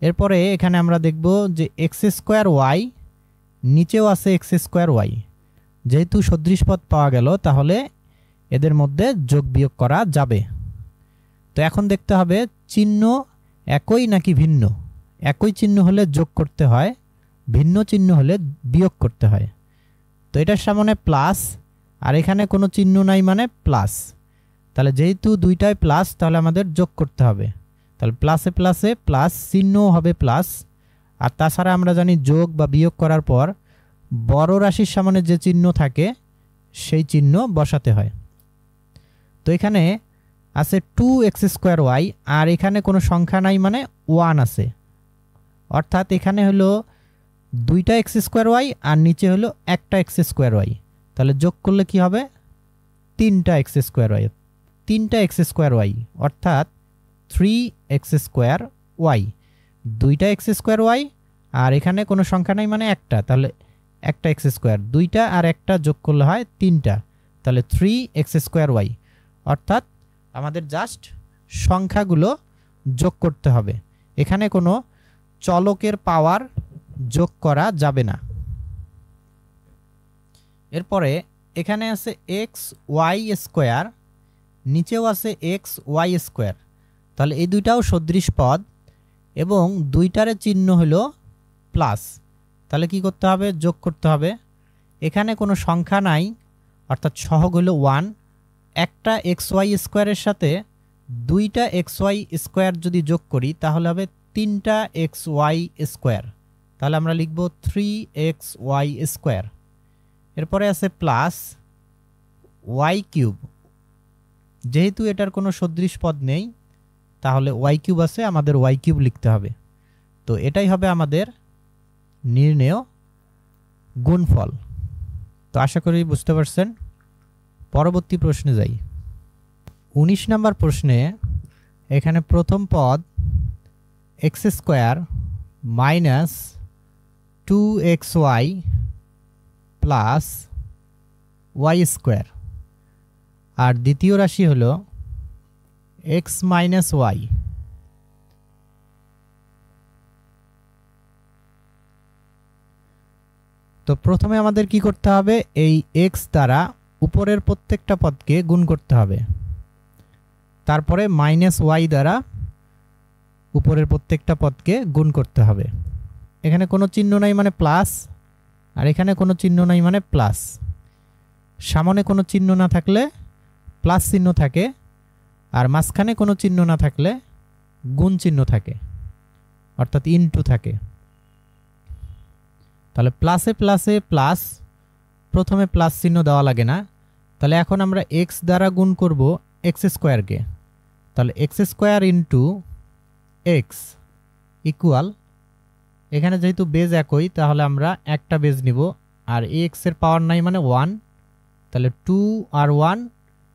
এরপরে এখানে আমরা দেখব যে এক্স স্কোয়ার ওয়াই, নিচেও আছে এক্স স্কোয়ার ওয়াই। যেহেতু সদৃশ পদ পাওয়া গেল তাহলে এদের মধ্যে যোগ বিয়োগ করা যাবে। তো এখন দেখতে হবে চিহ্ন একই নাকি ভিন্ন। একই চিহ্ন হলে যোগ করতে হয়, ভিন্ন চিহ্ন হলে বিয়োগ করতে হয়। তো এটার সামনে প্লাস, আর এখানে কোনো চিহ্ন নাই মানে প্লাস। তাহলে যেহেতু দুইটাই প্লাস তাহলে আমাদের যোগ করতে হবে। তাহলে প্লাসে প্লাসে প্লাস, চিহ্নও হবে প্লাস। আর তাছাড়া আমরা জানি যোগ বা বিয়োগ করার পর বড় রাশির সামনে যে চিহ্ন থাকে সেই চিহ্ন বসাতে হয়। তো এখানে আছে 2x²y, আর এখানে কোনো সংখ্যা নাই মানে 1 আছে। অর্থাৎ এখানে হলো 2টা x² আর নিচে হলো একটা x²y। তাহলে যোগ করলে কি হবে, 3টা x²y। 3টা x²y অর্থাৎ 3x²y। 2টা x² আর এখানে কোনো সংখ্যা নাই মানে একটা, তাহলে একটা x²। 2টা আর একটা যোগ করলে হয় 3টা, তাহলে 3x²y। অর্থাৎ আমাদের জাস্ট সংখ্যাগুলো যোগ করতে হবে, এখানে কোনো চলকের পাওয়ার যোগ করা যাবে না। এরপরে এখানে আছে xy², নিচেও আছে xy²। তাহলে এই দুইটাও সদৃশ পদ এবং দুইটার চিহ্ন হলো প্লাস। তাহলে কি করতে হবে, যোগ করতে হবে। এখানে কোনো সংখ্যা নাই অর্থাৎ সহগ হলো 1। একটা xy² সাথে 2টা xy² যদি যোগ করি তাহলে হবে 3টা xy²। তাহলে আমরা লিখব 3xy²। এরপরে আছে প্লাস ওয়াই কিউব। যেহেতু এটার কোনো সদৃশ পদ নেই তাহলে ওয়াই কিউব আছে, আমাদের ওয়াই কিউব লিখতে হবে। তো এটাই হবে আমাদের নির্ণেয় গুণফল। তো আশা করি বুঝতে পারছেন। পরবর্তী প্রশ্নে যাই। 19 নম্বর প্রশ্নে এখানে প্রথম পদ x² - 2xy প্লাস y², আর দ্বিতীয় রাশি হলো x - y। তো প্রথমে আমাদের কি করতে হবে, এই x দ্বারা উপরের প্রত্যেকটা পদকে গুণ করতে হবে। তারপরে -y দ্বারা উপরের প্রত্যেকটা পদকে গুণ করতে হবে। এখানে কোনো চিহ্ন নাই মানে প্লাস, আর এখানে কোনো চিহ্ন নাই মানে প্লাস। সামনে কোনো চিহ্ন না থাকলে প্লাস চিহ্ন থাকে, আর মাঝখানে কোনো চিহ্ন না থাকলে গুণ চিহ্ন থাকে, অর্থাৎ ইনটু থাকে। তাহলে প্লাসে প্লাসে প্লাস, প্রথমে প্লাস চিহ্ন দেওয়া লাগে না। তাহলে এখন আমরা x দ্বারা গুণ করব x²কে। তাহলে x² ইন্টু x ইকুয়াল, এখানে যেহেতু বেজ একই তাহলে আমরা একটা বেজ নিব, আর x এর পাওয়ার নাই মানে 1। তাহলে 2 আর 1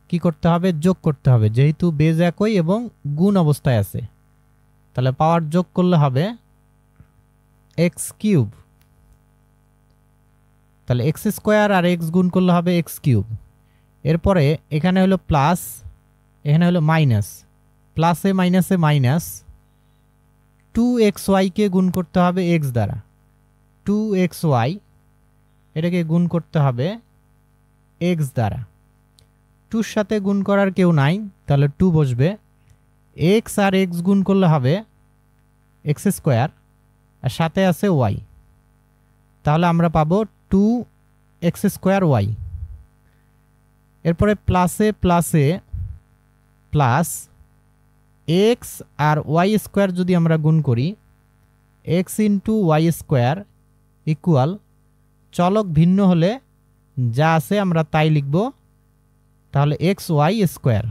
কি করতে হবে, যোগ করতে হবে, যেহেতু বেজ একই এবং গুণ অবস্থায় আছে। তাহলে পাওয়ার যোগ করলে হবে x³ তাহলে এক্স স্কোয়ার আর এক্স গুণ করলে হবে এক্স কিউব। এরপরে এখানে হলো প্লাস, এখানে হলো মাইনাস, প্লাসে মাইনাসে মাইনাস, 2xy-কে গুণ করতে হবে এক্স দ্বারা, 2xy এটাকে গুণ করতে হবে এক্স দ্বারা। 2-র সাথে গুণ করার কেউ নাই, তাহলে 2 বসবে। এক্স আর এক্স গুণ করলে হবে এক্স স্কোয়ার, আর সাথে আছে ওয়াই, তাহলে আমরা পাবো 2x²y। এরপরে প্লাসে প্লাসে প্লাস এক্স আর ওয়াই স্কোয়ার যদি আমরা গুণ করি, x into y square equal, চলক ভিন্ন হলে যা আছে আমরা তাই লিখব, তাহলে এক্স ওয়াই স্কোয়ার।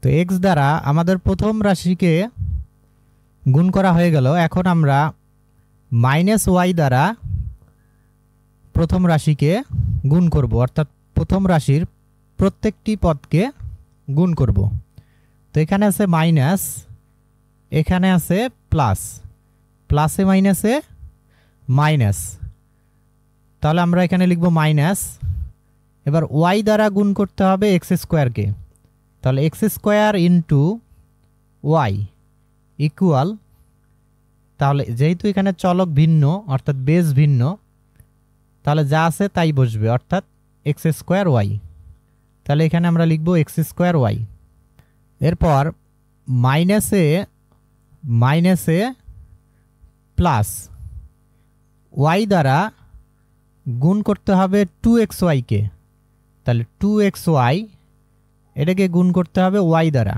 তো এক্স দ্বারা আমাদের প্রথম রাশিকে গুণ করা হয়ে গেল। এখন আমরা মাইনাস ওয়াই দ্বারা প্রথম রাশিকে গুণ করব, অর্থাৎ প্রথম রাশির প্রত্যেকটি পদকে গুণ করব। তো এখানে আছে মাইনাস, এখানে আছে প্লাস, প্লাসে মাইনাসে মাইনাস, তাহলে আমরা এখানে লিখব মাইনাস। এবার ওয়াই দ্বারা গুণ করতে হবে এক্স স্কোয়ারকে, তাহলে x square into y equal, তাহলে যেহেতু এখানে চলক ভিন্ন অর্থাৎ বেস ভিন্ন, তাহলে যা আছে তাই বসবে, অর্থাৎ x²y। তাহলে এখানে আমরা লিখব x²y। এরপর মাইনাসে মাইনাসে প্লাস ওয়াই দ্বারা গুণ করতে হবে 2xy-কে, তাহলে 2xy এটাকে গুণ করতে হবে ওয়াই দ্বারা।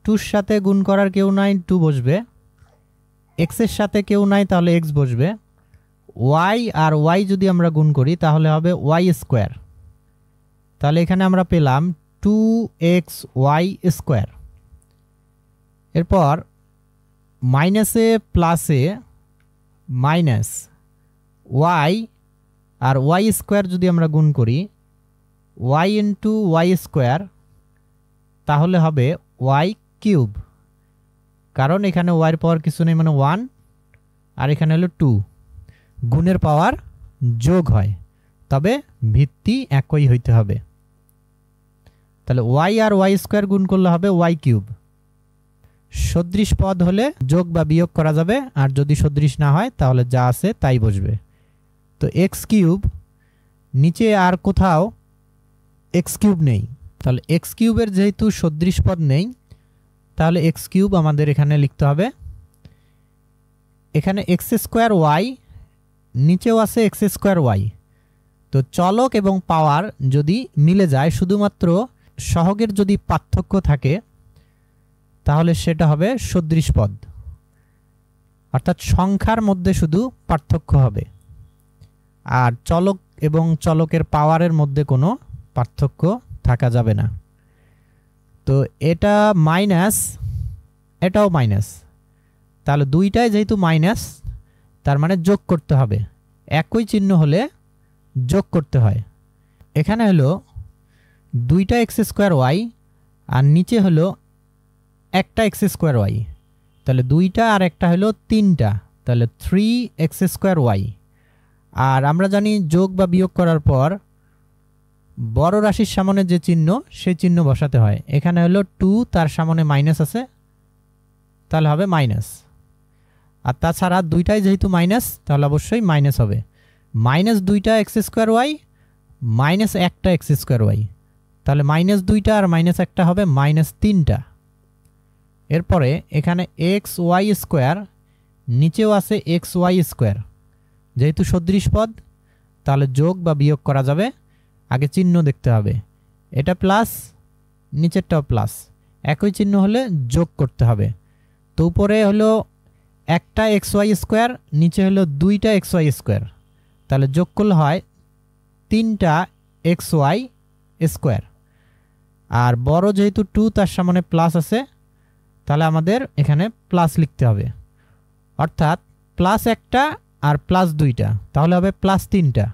2-র সাথে গুণ করার কেউ নাই, 2 বসবে। এক্সের সাথে কেউ নাই, তাহলে এক্স বসবে। ওয়াই আর ওয়াই যদি আমরা গুণ করি তাহলে হবে ওয়াই স্কোয়ার, তাহলে এখানে আমরা পেলাম 2xy²। এরপর মাইনাসে প্লাসে মাইনাস ওয়াই আর ওয়াই স্কোয়ার যদি আমরা গুণ করি, ওয়াই ইন্টু ওয়াই স্কোয়ার, তাহলে হবে ওয়াই কিউব, কারণ এখানে ওয়াইয়ের পাওয়ার কিছু নেই, মানে 1, আর এখানে হলো 2। গুণের পাওয়ার যোগ হয়, তবে ভিত্তি একই হইতে হবে। তাহলে ওয়াই আর ওয়াই স্কোয়ার গুণ করলে হবে ওয়াই কিউব। সদৃশ পদ হলে যোগ বা বিয়োগ করা যাবে, আর যদি সদৃশ না হয় তাহলে যা আছে তাই বসবে। তো এক্স কিউব, নিচে আর কোথাও এক্স কিউব নেই, তাহলে এক্স কিউবের যেহেতু সদৃশ পদ নেই, তাহলে এক্স কিউব আমাদের এখানে লিখতে হবে। এখানে x²y, নিচেও আছে x²y। তো চলক এবং পাওয়ার যদি মিলে যায়, শুধুমাত্র সহগের যদি পার্থক্য থাকে, তাহলে সেটা হবে সদৃশ পদ, অর্থাৎ সংখ্যার মধ্যে শুধু পার্থক্য হবে, আর চলক এবং চলকের পাওয়ারের মধ্যে কোনো পার্থক্য থাকা যাবে না। তো এটা মাইনাস, এটাও মাইনাস, তাহলে দুইটাই যেহেতু মাইনাস, তার মানে যোগ করতে হবে। একই চিহ্ন হলে যোগ করতে হয়। এখানে হলো 2টা x²y আর নিচে হলো একটা x²y, তাহলে 2টা আর একটা হলো 3টা, তাহলে 3x²y। আর আমরা জানি যোগ বা বিয়োগ করার পর বড় রাশির সামনে যে চিহ্ন, সেই চিহ্ন বসাতে হয়। এখানে হলো 2, তার সামনে মাইনাস আছে, তাহলে হবে মাইনাস। আর তাছাড়া দুইটাই যেহেতু মাইনাস, তাহলে অবশ্যই মাইনাস হবে। মাইনাস 2টা x²y মাইনাস একটা x²y, তাহলে মাইনাস 2টা আর মাইনাস একটা হবে মাইনাস 3টা। এরপরে এখানে xy², নিচেও আছে xy², যেহেতু সদৃশ পদ, তাহলে যোগ বা বিয়োগ করা যাবে। আগে চিহ্ন দেখতে হবে, এটা প্লাস, নিচেরটাও প্লাস, একই চিহ্ন হলে যোগ করতে হবে। তো উপরে হলো একটা xy², নিচে হলো 2টা xy², তাহলে যোগ করলে হয় 3টা xy²। আর বড় যেহেতু 2, তার সামনে প্লাস আছে, তাহলে আমাদের এখানে প্লাস লিখতে হবে, অর্থাৎ প্লাস একটা আর প্লাস 2টা, তাহলে হবে প্লাস 3টা।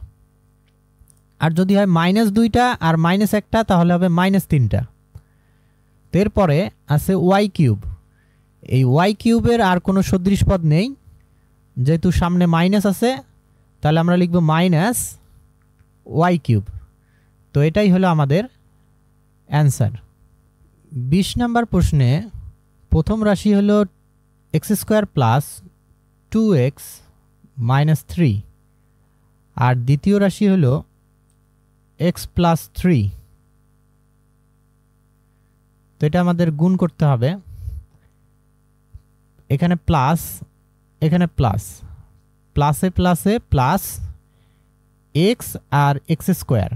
আর যদি হয় মাইনাস 2টা আর মাইনাস একটা, তাহলে হবে মাইনাস 3টা। এরপরে আছে ওয়াই কিউব। এই ওয়াই কিউবের আর কোনো সদৃশ পদ নেই, যেহেতু সামনে মাইনাস আছে, তাহলে আমরা লিখব মাইনাস ওয়াই কিউব। তো এটাই হলো আমাদের অ্যান্সার। 20 নম্বর প্রশ্নে প্রথম রাশি হলো x square plus 2x minus 3, আর দ্বিতীয় রাশি হলো এক্স প্লাস 3। তো এটা আমাদের গুণ করতে হবে। এখানে প্লাস, এখানে প্লাস, প্লাসে প্লাসে প্লাস এক্স আর এক্স স্কোয়ার,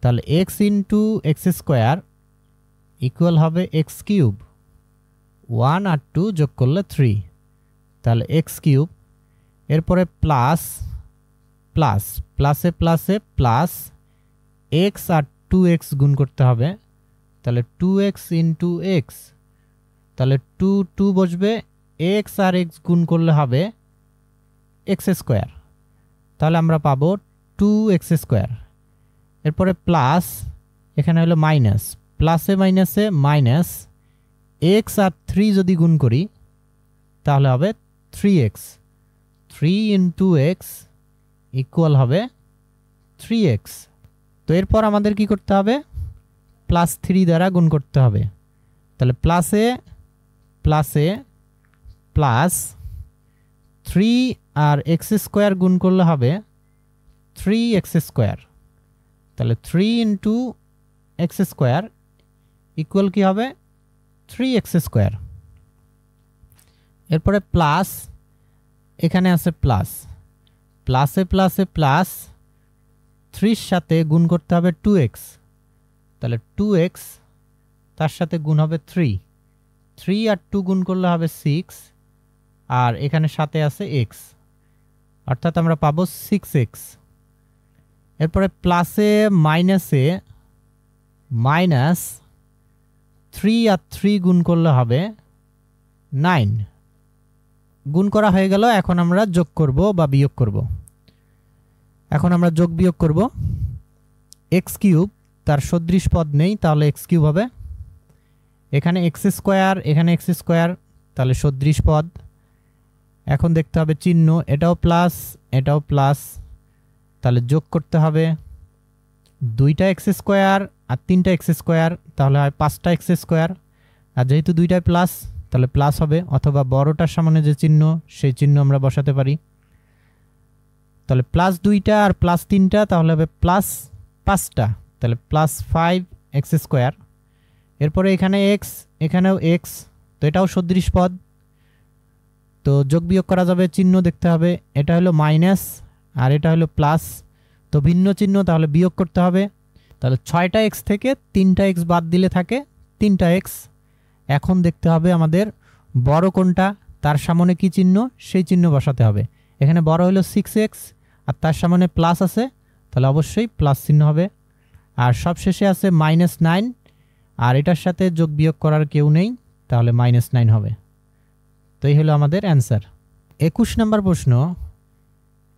তাহলে x into x square equal হবে এক্স কিউব। 1 আর 2 যোগ করলে 3, তাহলে এক্স কিউব। এরপরে প্লাস প্লাস, প্লাসে প্লাসে প্লাস এক্স আর 2x গুণ করতে হবে, তাহলে 2x ইন্টু এক্স, তাহলে 2 বসবে, এক্স আর এক্স গুণ করলে হবে এক্স স্কোয়ার, তাহলে আমরা পাবো 2x স্কোয়ার। এরপরে প্লাস, এখানে হলো মাইনাস, প্লাসে মাইনাসে মাইনাস এক্স আর 3 যদি গুণ করি তাহলে হবে 3x, 3 ইন্টু এক্স ইকুয়াল হবে 3x। তো এরপর আমাদের কি করতে হবে, প্লাস 3 দ্বারা গুণ করতে হবে, তাহলে প্লাসে প্লাসে প্লাস 3 আর এক্স স্কোয়ার গুণ করলে হবে 3x স্কোয়ার, তাহলে 3 ইন্টু এক্স স্কোয়ার ইকুয়াল কি হবে 3x স্কোয়ার। এরপরে প্লাস, এখানে আছে প্লাস, প্লাসে প্লাসে প্লাস 3 সাথে গুণ করতে হবে 2x, তাহলে 2x তার সাথে গুণ হবে 3, 3 আর 2 গুণ করলে হবে 6, আর এখানে সাথে আছে x, অর্থাৎ আমরা পাবো 6x। এরপরে প্লাসে মাইনাসে মাইনাস 3 আর 3 গুণ করলে হবে 9, গুণ করা হয়ে গেল। এখন আমরা যোগ করব বা বিয়োগ করব। এখন আমরা যোগ বিয়োগ করব। এক্স কিউব, তার সদৃশ পদ নেই, তাহলে এক্স কিউব হবে। এখানে এক্স স্কোয়ার, এখানে এক্স স্কোয়ার, তাহলে সদৃশ পদ। এখন দেখতে হবে চিহ্ন, এটাও প্লাস এটাও প্লাস, তাহলে যোগ করতে হবে 2টা এক্স স্কোয়ার আর 3টা এক্স স্কোয়ার, তাহলে হয় 5টা এক্স স্কোয়ার। আর যেহেতু 2টায় প্লাস তাহলে প্লাস হবে, অথবা বড়টার সামনে যে চিহ্ন সেই চিহ্ন আমরা বসাতে পারি। তাহলে প্লাস 2টা আর প্লাস 3টা, তাহলে হবে প্লাস 5টা, তাহলে প্লাস 5x স্কোয়ার। এরপরে এখানে এক্স, এখানেও এক্স, তো এটাও সদৃশ পদ, তো যোগ বিয়োগ করা যাবে, চিহ্ন দেখতে হবে, এটা হলো মাইনাস আর এটা হলো প্লাস, তো ভিন্ন চিহ্ন, তাহলে বিয়োগ করতে হবে। তাহলে 6টা এক্স থেকে 3টা এক্স বাদ দিলে থাকে 3টা এক্স। এখন দেখতে হবে আমাদের বড় কোনটা, তার সামনে কি চিহ্ন সেই চিহ্ন বসাতে হবে। এখানে বড় হলো 6x আর তার সামনে প্লাস আছে, তাহলে অবশ্যই প্লাস চিহ্ন হবে। আর সব শেষে আছে -9, আর এটার সাথে যোগ বিয়োগ করার কেউ নেই, তাহলে -9 হবে। তো এই হলো আমাদের অ্যান্সার। 21 নম্বর প্রশ্ন,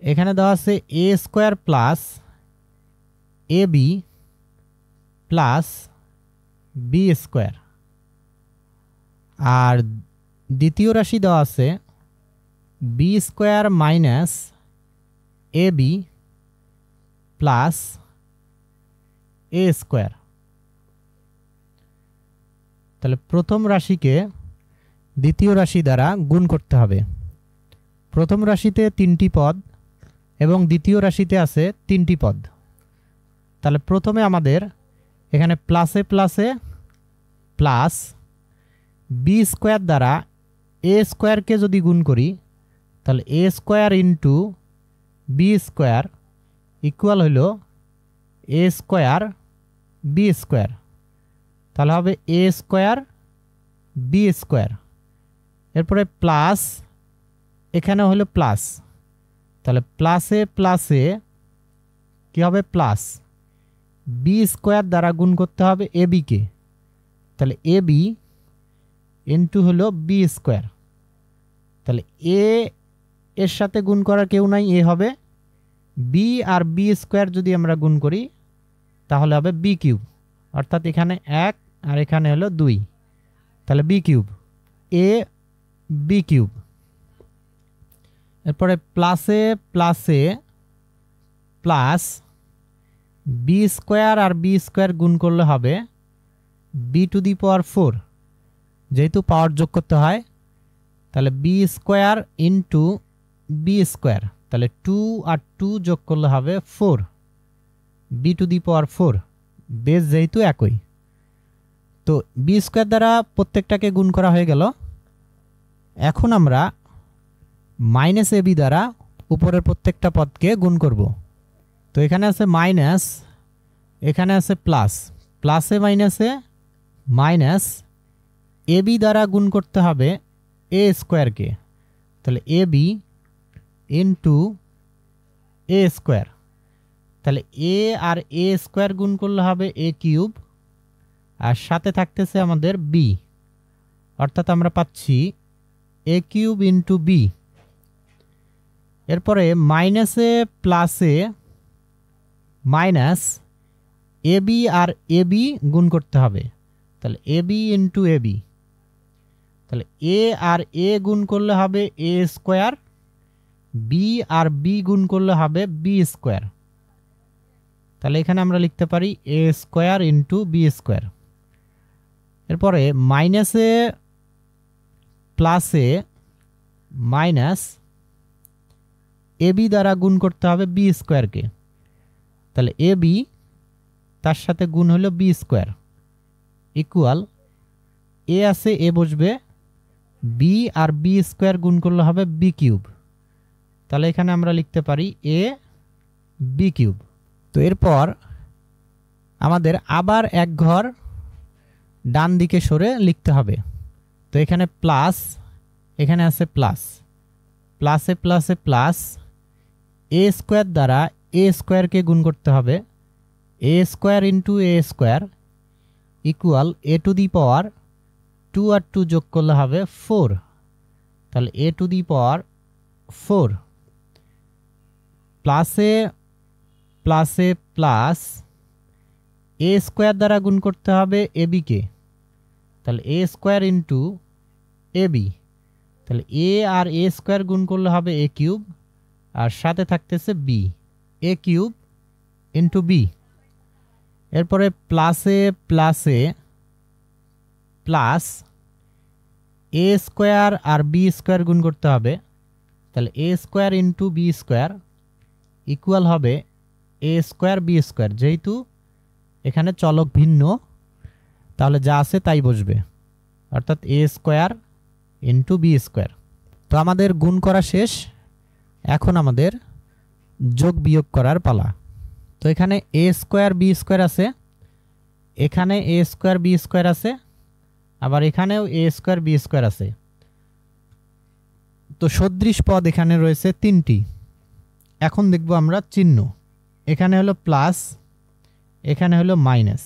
এখানে দেওয়া আছে a square plus ab plus b square, আর দ্বিতীয় রাশি দেওয়া আছে b square minus ab plus a square. তাহলে প্রথম রাশিকে দ্বিতীয় রাশি দ্বারা গুণ করতে হবে। প্রথম রাশিতে 3টি পদ এবং দ্বিতীয় রাশিতে আছে 3টি পদ। তাহলে প্রথমে আমাদের এখানে প্লাসে প্লাসে প্লাস বি স্কোয়ার দ্বারা এ স্কোয়ারকে যদি গুণ করি তাহলে a square into b square equal হইল এ স্কোয়ার বি স্কোয়ার, তাহলে হবে এ স্কোয়ার বি স্কোয়ার। এরপরে প্লাস, এখানে হলো প্লাস, তাহলে প্লাসে প্লাসে কী হবে প্লাস, বি স্কোয়ার দ্বারা গুণ করতে হবে এ বিকে, তাহলে এ বি ইন্টু হলো বি স্কোয়ার। তাহলে এ এর সাথে গুণ করার কেউ নাই, এ হবে, বি আর বি স্কোয়ার যদি আমরা গুণ করি তাহলে হবে বি কিউব, অর্থাৎ এখানে 1 আর এখানে হলো 2, তাহলে B cube, A B cube. এরপরে প্লাসে প্লাসে প্লাস বি স্কোয়ার আর বি স্কোয়ার গুণ করলে হবে বি টু দি পাওয়ার 4, যেহেতু পাওয়ার যোগ করতে হয় তাহলে b square into b square, তাহলে 2 আর 2 যোগ করলে হবে 4 b to the power 4, base যেহেতু একই। তো বি স্কোয়ার দ্বারা প্রত্যেকটাকে গুণ করা হয়ে গেল। এখন আমরা মাইনাস এ বি দ্বারা উপরের প্রত্যেকটা পদকে গুণ করব। তো এখানে আছে মাইনাস, এখানে আছে প্লাস, প্লাসে মাইনাসে মাইনাস এ বি দ্বারা গুণ করতে হবে এ স্কোয়ারকে, তাহলে A B into a square, তাহলে এ আর এ স্কোয়ার গুণ করলে হবে এ কিউব, আর সাথে থাকতেছে আমাদের বি, অর্থাৎ আমরা পাচ্ছি এ কিউব ইন্টু বি। এরপরে মাইনাসে প্লাসে minus A B R A B গুণ করতে হবে, তাহলে A B into A B, তাহলে এ আর এ গুণ করলে হবে a square, B R B গুণ করলে হবে বি স্কোয়ার, তাহলে এখানে আমরা লিখতে পারি a square into b square. এরপরে মাইনাসে প্লাসে মাইনাস এ বি দ্বারা গুণ করতে হবে বি স্কোয়ারকে, তাহলে এ বি তার সাথে গুণ হলো বি স্কোয়ার ইকুয়াল এ আছে এ বসবে, বি আর বি স্কোয়ার গুণ করলে হবে বি কিউব, তাহলে এখানে আমরা লিখতে পারি এ বি কিউব। তো এরপর আমাদের আবার এক ঘর ডান দিকে সরে লিখতে হবে। তো এখানে প্লাস, এখানে আছে প্লাস, প্লাসে প্লাসে প্লাস এ স্কোয়ার দ্বারা এ স্কোয়ারকে গুণ করতে হবে, a square into a square equal a to the power 2 আর 2 যোগ করলে হবে 4, তাহলে এ টু দি পাওয়ার 4, প্লাসে প্লাসে প্লাস এ স্কোয়ার দ্বারা গুণ করতে হবে এ বিকে, তাহলে a square into A B, তাহলে এ আর এ স্কোয়ার গুণ করলে হবে এ কিউব, আর সাথে থাকতেছে b, a cube into b. এরপরে প্লাসে প্লাসে প্লাস এ স্কোয়ার আর বি স্কোয়ার গুণ করতে হবে, তাহলে a square into b square equal হবে এ স্কোয়ার বি স্কোয়ার, যেহেতু এখানে চলক ভিন্ন তাহলে যা আছে তাই বসবে, অর্থাৎ এ স্কোয়ার ইন্টু বি স্কোয়ার। তো আমাদের গুণ করা শেষ, এখন আমাদের যোগ বিয়োগ করার পালা। তো এখানে এ স্কোয়ার বি স্কোয়ার আছে, এখানে এ স্কোয়ার বি স্কোয়ার আছে, আবার এখানেও এ স্কোয়ার বি স্কোয়ার আছে। তো সদৃশ পদ এখানে রয়েছে 3টি। এখন দেখব আমরা চিহ্ন, এখানে হলো প্লাস, এখানে হলো মাইনাস,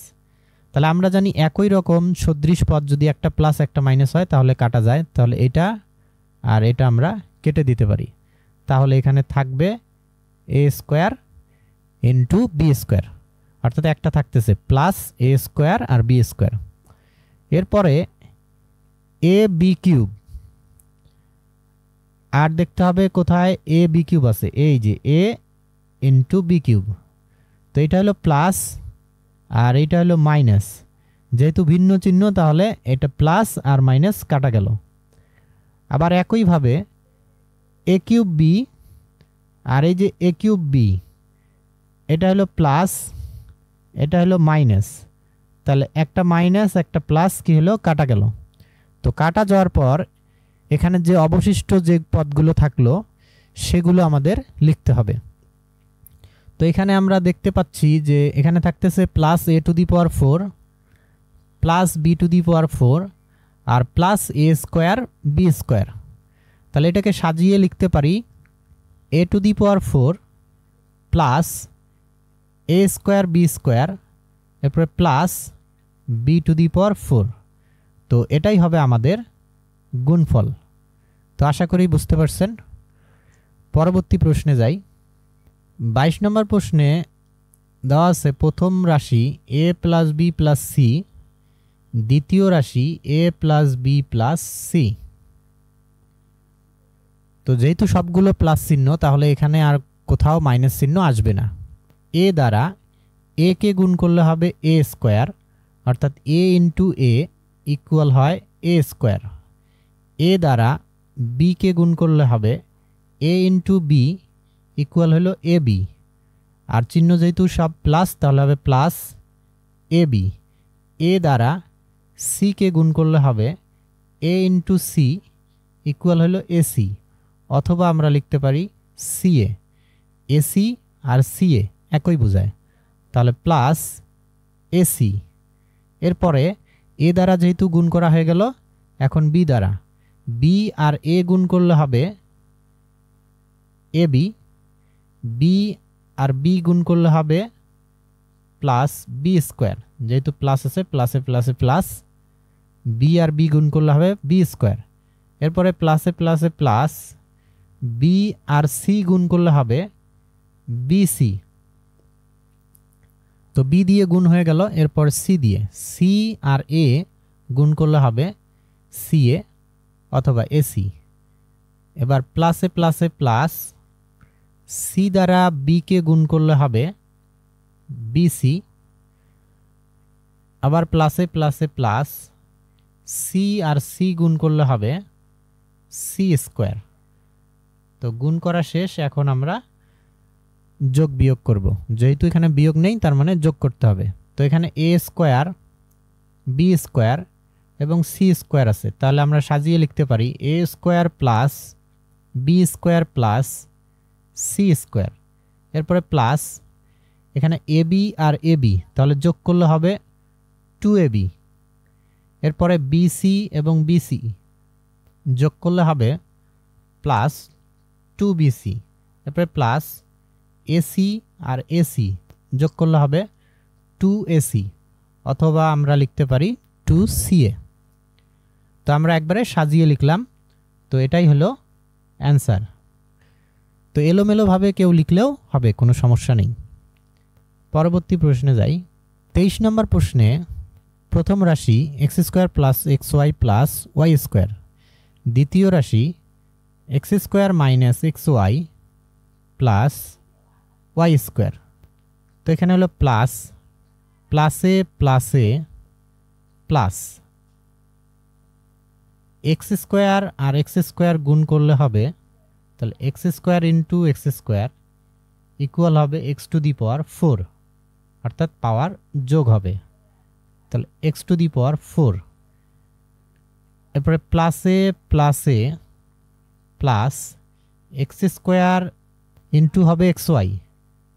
তাহলে আমরা জানি একই রকম সদৃশ পদ যদি একটা প্লাস একটা মাইনাস হয় তাহলে কাটা যায়, তাহলে এটা আর এটা আমরা কেটে দিতে পারি, তাহলে এখানে থাকবে এ স্কোয়ার ইন্টু বি স্কোয়ার, অর্থাৎ একটা থাকতেছে প্লাস এ স্কোয়ার আর বি স্কোয়ার। এরপরে এ বি কিউব, আর দেখতে হবে কোথায় এ বি কিউব আছে, এই যে এ ইন্টু বি কিউব, তো এটা হলো প্লাস আর এটা হলো মাইনাস, যেহেতু ভিন্ন চিহ্ন তাহলে এটা প্লাস আর মাইনাস কাটা গেল। আবার একইভাবে এ কিউব বি আর এই যে এ কিউব বি, এটা হলো প্লাস, এটা হলো মাইনাস, তাহলে একটা মাইনাস একটা প্লাস কি হলো কাটা গেল। তো কাটা যাওয়ার পর এখানে যে অবশিষ্ট যে পদগুলো থাকলো সেগুলো আমাদের লিখতে হবে। তো এখানে আমরা দেখতে পাচ্ছি যে এখানে থাকতেছে plus a to the power 4 plus b to the power 4 আর plus a square b square, তাহলে এটাকে সাজিয়ে লিখতে পারি a to the power 4 plus a square b square, এরপরে plus b to the power 4। তো এটাই হবে আমাদের গুণফল। তো আশা করি বুঝতে পারছেন। পরবর্তী প্রশ্নে যাই। 22 নম্বর প্রশ্নে দেওয়া আছে প্রথম রাশি এ প্লাস বি প্লাস সি, দ্বিতীয় রাশি এ প্লাস বি প্লাস সি। তো যেহেতু সবগুলো প্লাস চিহ্ন তাহলে এখানে আর কোথাও মাইনাস চিহ্ন আসবে না। এ দ্বারা এ কে গুণ করলে হবে এ স্কোয়ার, অর্থাৎ এ ইন্টু এ ইকুয়াল হয় এ স্কোয়ার। এ দ্বারা বি কে গুণ করলে হবে এ ইন্টু বি ইকুয়াল হলো এ বি, আর চিহ্ন যেহেতু সব প্লাস তাহলে হবে প্লাস এ বি। এ দ্বারা সি কে গুণ করলে হবে এ ইন্টু সি ইকুয়াল হলো এসি, অথবা আমরা লিখতে পারি সিএ। এসি আর সিএ একই বোঝায়, তাহলে প্লাস এসি। এরপরে এ দ্বারা যেহেতু গুণ করা হয়ে গেল, এখন বি দ্বারা বি আর এ গুণ করলে হবে A B, B R B গুণ করলে হবে প্লাস বি স্কোয়ার। যেহেতু প্লাস আছে প্লাসে প্লাসে প্লাস, বি আর বি গুণ করলে হবে বি স্কোয়ার। এরপরে প্লাসে প্লাসে প্লাস, বি আর সি গুণ করলে হবে বিসি। তো বি দিয়ে গুণ হয়ে গেল, এরপর সি দিয়ে সি আর এ গুণ করলে হবে সিএ অথবা এসি। এবার প্লাসে প্লাসে প্লাস, সি দ্বারা বি কে গুণ করলে হবে বিসি। আবার প্লাসে প্লাসে প্লাস, সি আর সি গুণ করলে হবে সি স্কোয়ার। তো গুণ করা শেষ, এখন আমরা যোগ বিয়োগ করব। যেহেতু এখানে বিয়োগ নেই তার মানে যোগ করতে হবে। তো এখানে এ স্কোয়ার, বি স্কোয়ার এবং সি স্কোয়ার আছে, তাহলে আমরা সাজিয়ে লিখতে পারি a square plus b square plus c square. এরপরে প্লাস এখানে a B R A B, তাহলে যোগ করলে হবে 2ab। এরপরে বিসি এবং বিসি যোগ করলে হবে প্লাস 2bc। এরপরে প্লাস এসি আর এসি যোগ করলে হবে 2ac, অথবা আমরা লিখতে পারি 2ca। তো আমরা একবারে সাজিয়ে লিখলাম, তো এটাই হলো অ্যান্সার। তো এলোমেলোভাবে কেউ লিখলেও হবে, কোনো সমস্যা নেই। পরবর্তী প্রশ্নে যাই। 23 নম্বর প্রশ্নে প্রথম রাশি x square plus x y plus y square, দ্বিতীয় রাশি x square minus x y plus y square. তো এখানে হলো প্লাস, প্লাসে প্লাসে প্লাস, এক্স স্কোয়ার আর এক্স স্কোয়ার গুণ করলে হবে, তাহলে x square into x square equal হবে এক্স টু দি পাওয়ার 4, অর্থাৎ পাওয়ার যোগ হবে, তাহলে এক্স টু দি পাওয়ার 4। এরপরে প্লাসে প্লাসে প্লাস, এক্স স্কোয়ার ইন্টু হবে এক্স ওয়াই,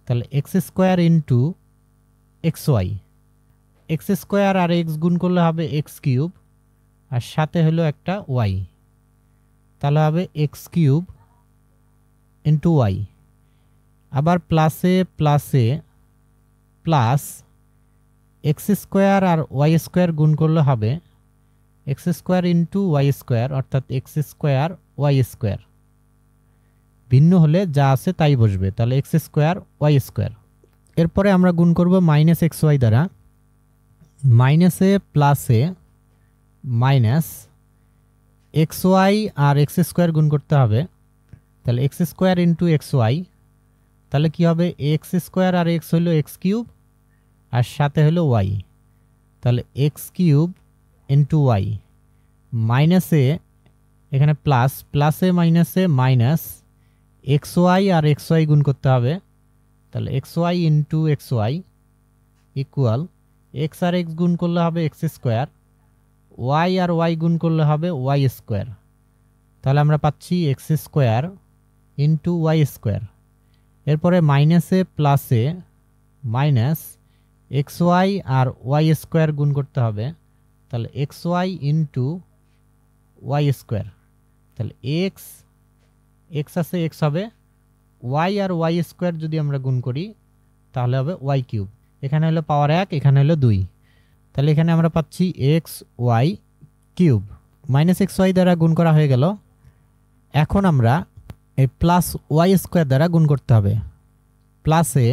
তাহলে x square into x y. X square আর এক্স গুণ করলে হবে এক্স কিউব, আর সাথে হলো একটা ওয়াই, তাহলে হবে এক্স কিউব ইন্টু ওয়াই। আবার প্লাসে প্লাসে প্লাস, এক্স স্কোয়ার আর ওয়াই স্কোয়ার গুণ করলে হবে x square into y square, অর্থাৎ এক্স স্কোয়ার ওয়াই স্কোয়ার। ভিন্ন হলে যা আছে তাই বসবে, তাহলে এক্স স্কোয়ার ওয়াই স্কোয়ার। এরপরে আমরা গুণ করব মাইনাস এক্স ওয়াই দ্বারা, মাইনাসে প্লাসে মাইনাস, এক্স ওয়াই আর এক্স স্কোয়ার গুণ করতে হবে, তাহলে x square into x y, তাহলে কী হবে এক্স স্কোয়ার আর এক্স হলো এক্স কিউব, আর সাথে হলো ওয়াই, তাহলে এক্স কিউব ইন্টু ওয়াই। মাইনাসে এখানে প্লাস, প্লাসে মাইনাসে মাইনাস, এক্স ওয়াই আর এক্স ওয়াই গুণ করতে হবে, তাহলে x y into x y equal x আর এক্স গুণ করলে হবে এক্স স্কোয়ার, ওয়াই আর ওয়াই গুণ করলে হবে ওয়াই স্কোয়ার, তাহলে আমরা পাচ্ছি x square into y square. এরপরে মাইনাসে প্লাসে মাইনাস, এক্স ওয়াই আর ওয়াই স্কোয়ার গুণ করতে হবে, তাহলে x y into y square, তাহলে এক্স এক্স আছে এক্স হবে, ওয়াই আর ওয়াই স্কোয়ার যদি আমরা গুণ করি তাহলে হবে ওয়াই কিউব। এখানে হলো পাওয়ার 1, এখানে হলো 2, তাহলে এখানে আমরা পাচ্ছি x y cube. Minus x y দ্বারা গুণ করা হয়ে গেল। এখন আমরা এই প্লাস ওয়াই স্কোয়ার দ্বারা গুণ করতে হবে, প্লাসে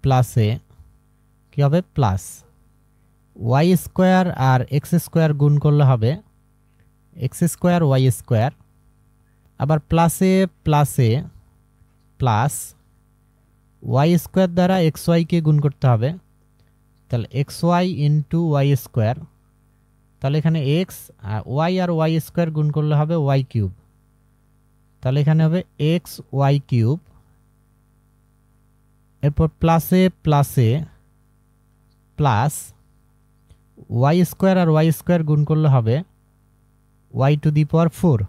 প্লাসে কী হবে প্লাস ওয়াই স্কোয়ার আর এক্স স্কোয়ার গুণ করলে হবে এক্স স্কোয়ার ওয়াই স্কোয়ার আবার প্লাসে প্লাসে প্লাস ওয়াই স্কোয়ার দ্বারা এক্স ওয়াইকে গুণ করতে হবে, তাহলে x y into y square, তাহলে এখানে এক্স ওয়াই আর ওয়াই স্কোয়ার গুণ করলে হবে ওয়াই কিউব, তাহলে এখানে হবে এক্স ওয়াই কিউব। এরপর প্লাসে প্লাসে প্লাস ওয়াই স্কোয়ার আর ওয়াই স্কোয়ার গুণ করলে হবে ওয়াই টু দি পাওয়ার 4।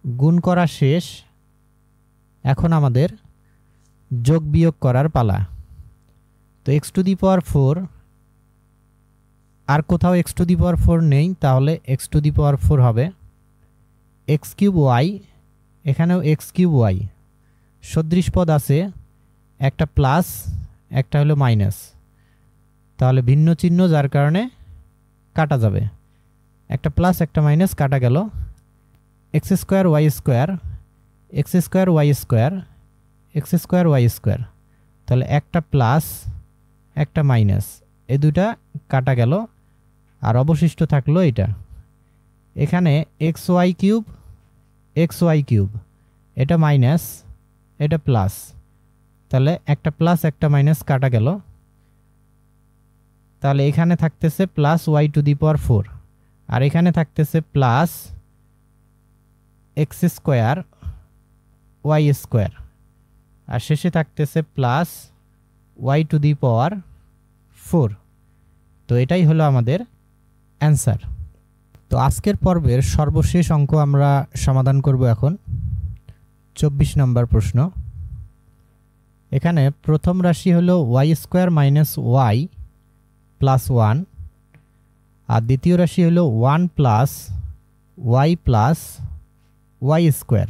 গুণ করা শেষ, এখন আমাদের যোগ বিয়োগ করার পালা। তো এক্স টু দি পাওয়ার 4, আর কোথাও এক্স টু দি পাওয়ার 4 নেই, তাহলে এক্স টু দি পাওয়ার 4 হবে এক্স কিউব ওয়াই, এখানেও এক্স কিউব ওয়াই। সদৃশ পদ আছে, একটা প্লাস একটা হলো মাইনাস, তাহলে ভিন্ন চিহ্ন যার কারণে কাটা যাবে, একটা প্লাস একটা মাইনাস কাটা গেল। X square y square, x square y square, x square y square, তাহলে একটা প্লাস একটা মাইনাস, এই দুটা কাটা গেল, আর অবশিষ্ট থাকলো এটা। এখানে এক্স ওয়াই কিউব, এটা মাইনাস এটা প্লাস, তাহলে একটা প্লাস একটা মাইনাস কাটা গেল, তাহলে এখানে থাকতেছে plus y to the power 4, আর এখানে থাকতেছে plus x square y square, আর শেষে থাকতেছে plus y to the power 4। তো এটাই হলো আমাদের অ্যান্সার। তো আজকের পর্বের সর্বশেষ অঙ্ক আমরা সমাধান করব এখন। 24 নম্বর প্রশ্ন। এখানে প্রথম রাশি হলো y square minus y plus 1, আর দ্বিতীয় রাশি হলো 1 প্লাস ওয়াই স্কোয়ার।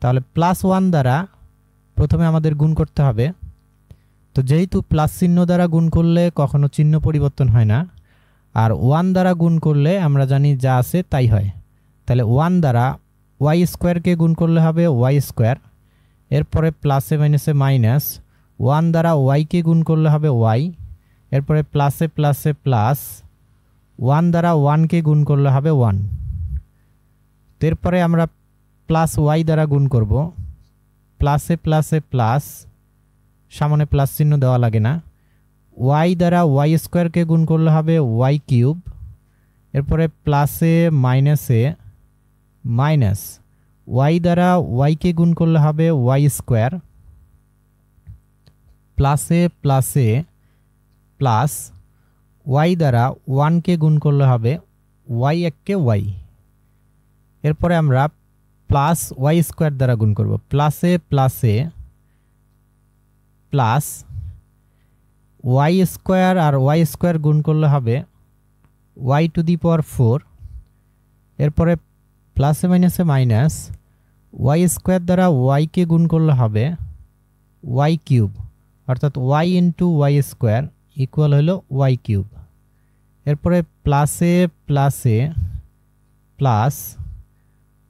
তাহলে প্লাস 1 দ্বারা প্রথমে আমাদের গুণ করতে হবে। তো যেহেতু প্লাস চিহ্ন দ্বারা গুণ করলে কখনো চিহ্ন পরিবর্তন হয় না, আর 1 দ্বারা গুণ করলে আমরা জানি যা আছে তাই হয়, তাহলে 1 দ্বারা ওয়াই স্কোয়ারকে গুণ করলে হবে ওয়াই স্কোয়ার, এরপরে প্লাসে মাইনাসে মাইনাস, 1 দ্বারা ওয়াইকে গুণ করলে হবে ওয়াই, এরপরে প্লাসে প্লাসে প্লাস, 1 দ্বারা 1কে গুণ করলে হবে 1। এরপরে আমরা প্লাস ওয়াই দ্বারা গুণ করব, প্লাসে প্লাসে প্লাস, সামনে প্লাস চিহ্ন দেওয়া লাগে না, ওয়াই দ্বারা ওয়াই স্কোয়ারকে গুণ করলে হবে ওয়াই কিউব, এরপরে প্লাসে মাইনাসে মাইনাস, ওয়াই দ্বারা ওয়াইকে গুণ করলে হবে ওয়াই স্কোয়ার, প্লাসে প্লাসে প্লাস, ওয়াই দ্বারা 1কে গুণ করলে হবে ওয়াই এককে ওয়াই, এরপরে আমরা প্লাস ওয়াই স্কোয়ার দ্বারা গুণ করব, প্লাসে প্লাসে প্লাস, ওয়াই স্কোয়ার আর ওয়াই স্কোয়ার গুণ করলে হবে ওয়াই টু দি পাওয়ার 4, এরপরে প্লাসে মাইনাসে মাইনাস, ওয়াই স্কোয়ার দ্বারা ওয়াইকে গুণ করলে হবে ওয়াই কিউব, অর্থাৎ y into y square equal হলো ওয়াই কিউব, এরপরে প্লাসে প্লাসে প্লাস,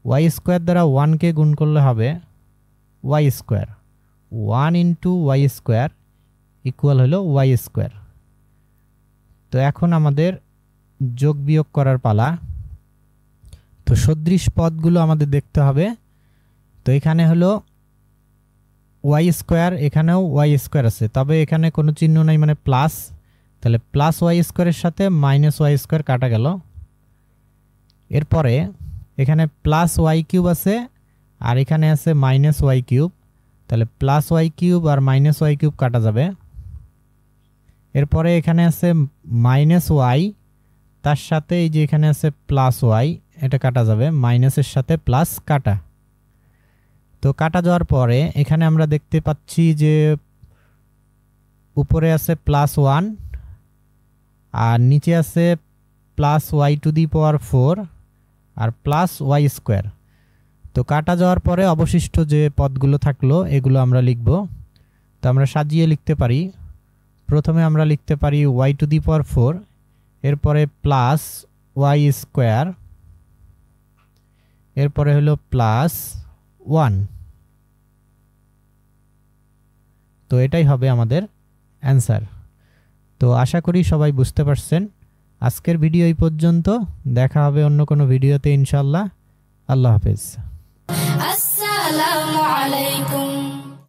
ওয়াই স্কোয়ার দ্বারা 1কে গুণ করলে হবে y square, 1 into y square equal হলো ওয়াই স্কোয়ার। তো এখন আমাদের যোগ বিয়োগ করার পালা। তো সদৃশ পদগুলো আমাদের দেখতে হবে। তো এখানে হলো ওয়াই স্কোয়ার, এখানেও ওয়াই স্কোয়ার আছে, তবে এখানে কোনো চিহ্ন নাই মানে প্লাস, তাহলে প্লাস ওয়াই স্কোয়ারের সাথে মাইনাস ওয়াই স্কোয়ার কাটা গেল। এরপরে এখানে প্লাস ওয়াই কিউব আছে আর এখানে আছে মাইনাস ওয়াই কিউব, তাহলে প্লাস ওয়াই কিউব আর মাইনাস ওয়াই কিউব কাটা যাবে। এরপরে এখানে আছে মাইনাস ওয়াই, তার সাথে এই যে এখানে আছে প্লাস ওয়াই, এটা কাটা যাবে, মাইনাসের সাথে প্লাস কাটা। তো কাটা যাওয়ার পরে এখানে আমরা দেখতে পাচ্ছি যে উপরে আছে প্লাস 1 আর নিচে আছে plus y to the power 4 আর প্লাস ওয়াই স্কোয়ার। তো কাটা যাওয়ার পরে অবশিষ্ট যে পদগুলো থাকলো এগুলো আমরা লিখব। তো আমরা সাজিয়ে লিখতে পারি। প্রথমে আমরা লিখতে পারি ওয়াই টু দি পাওয়ার 4, এরপরে প্লাস ওয়াই স্কোয়ার, এরপরে হলো প্লাস 1। তো এটাই হবে আমাদের অ্যান্সার। তো আশা করি সবাই বুঝতে পারছেন। আজকের ভিডিও এই পর্যন্ত, দেখা হবে অন্য কোনো ভিডিওতে ইনশাআল্লাহ। আল্লাহ হাফেজ। আসসালামু আলাইকুম।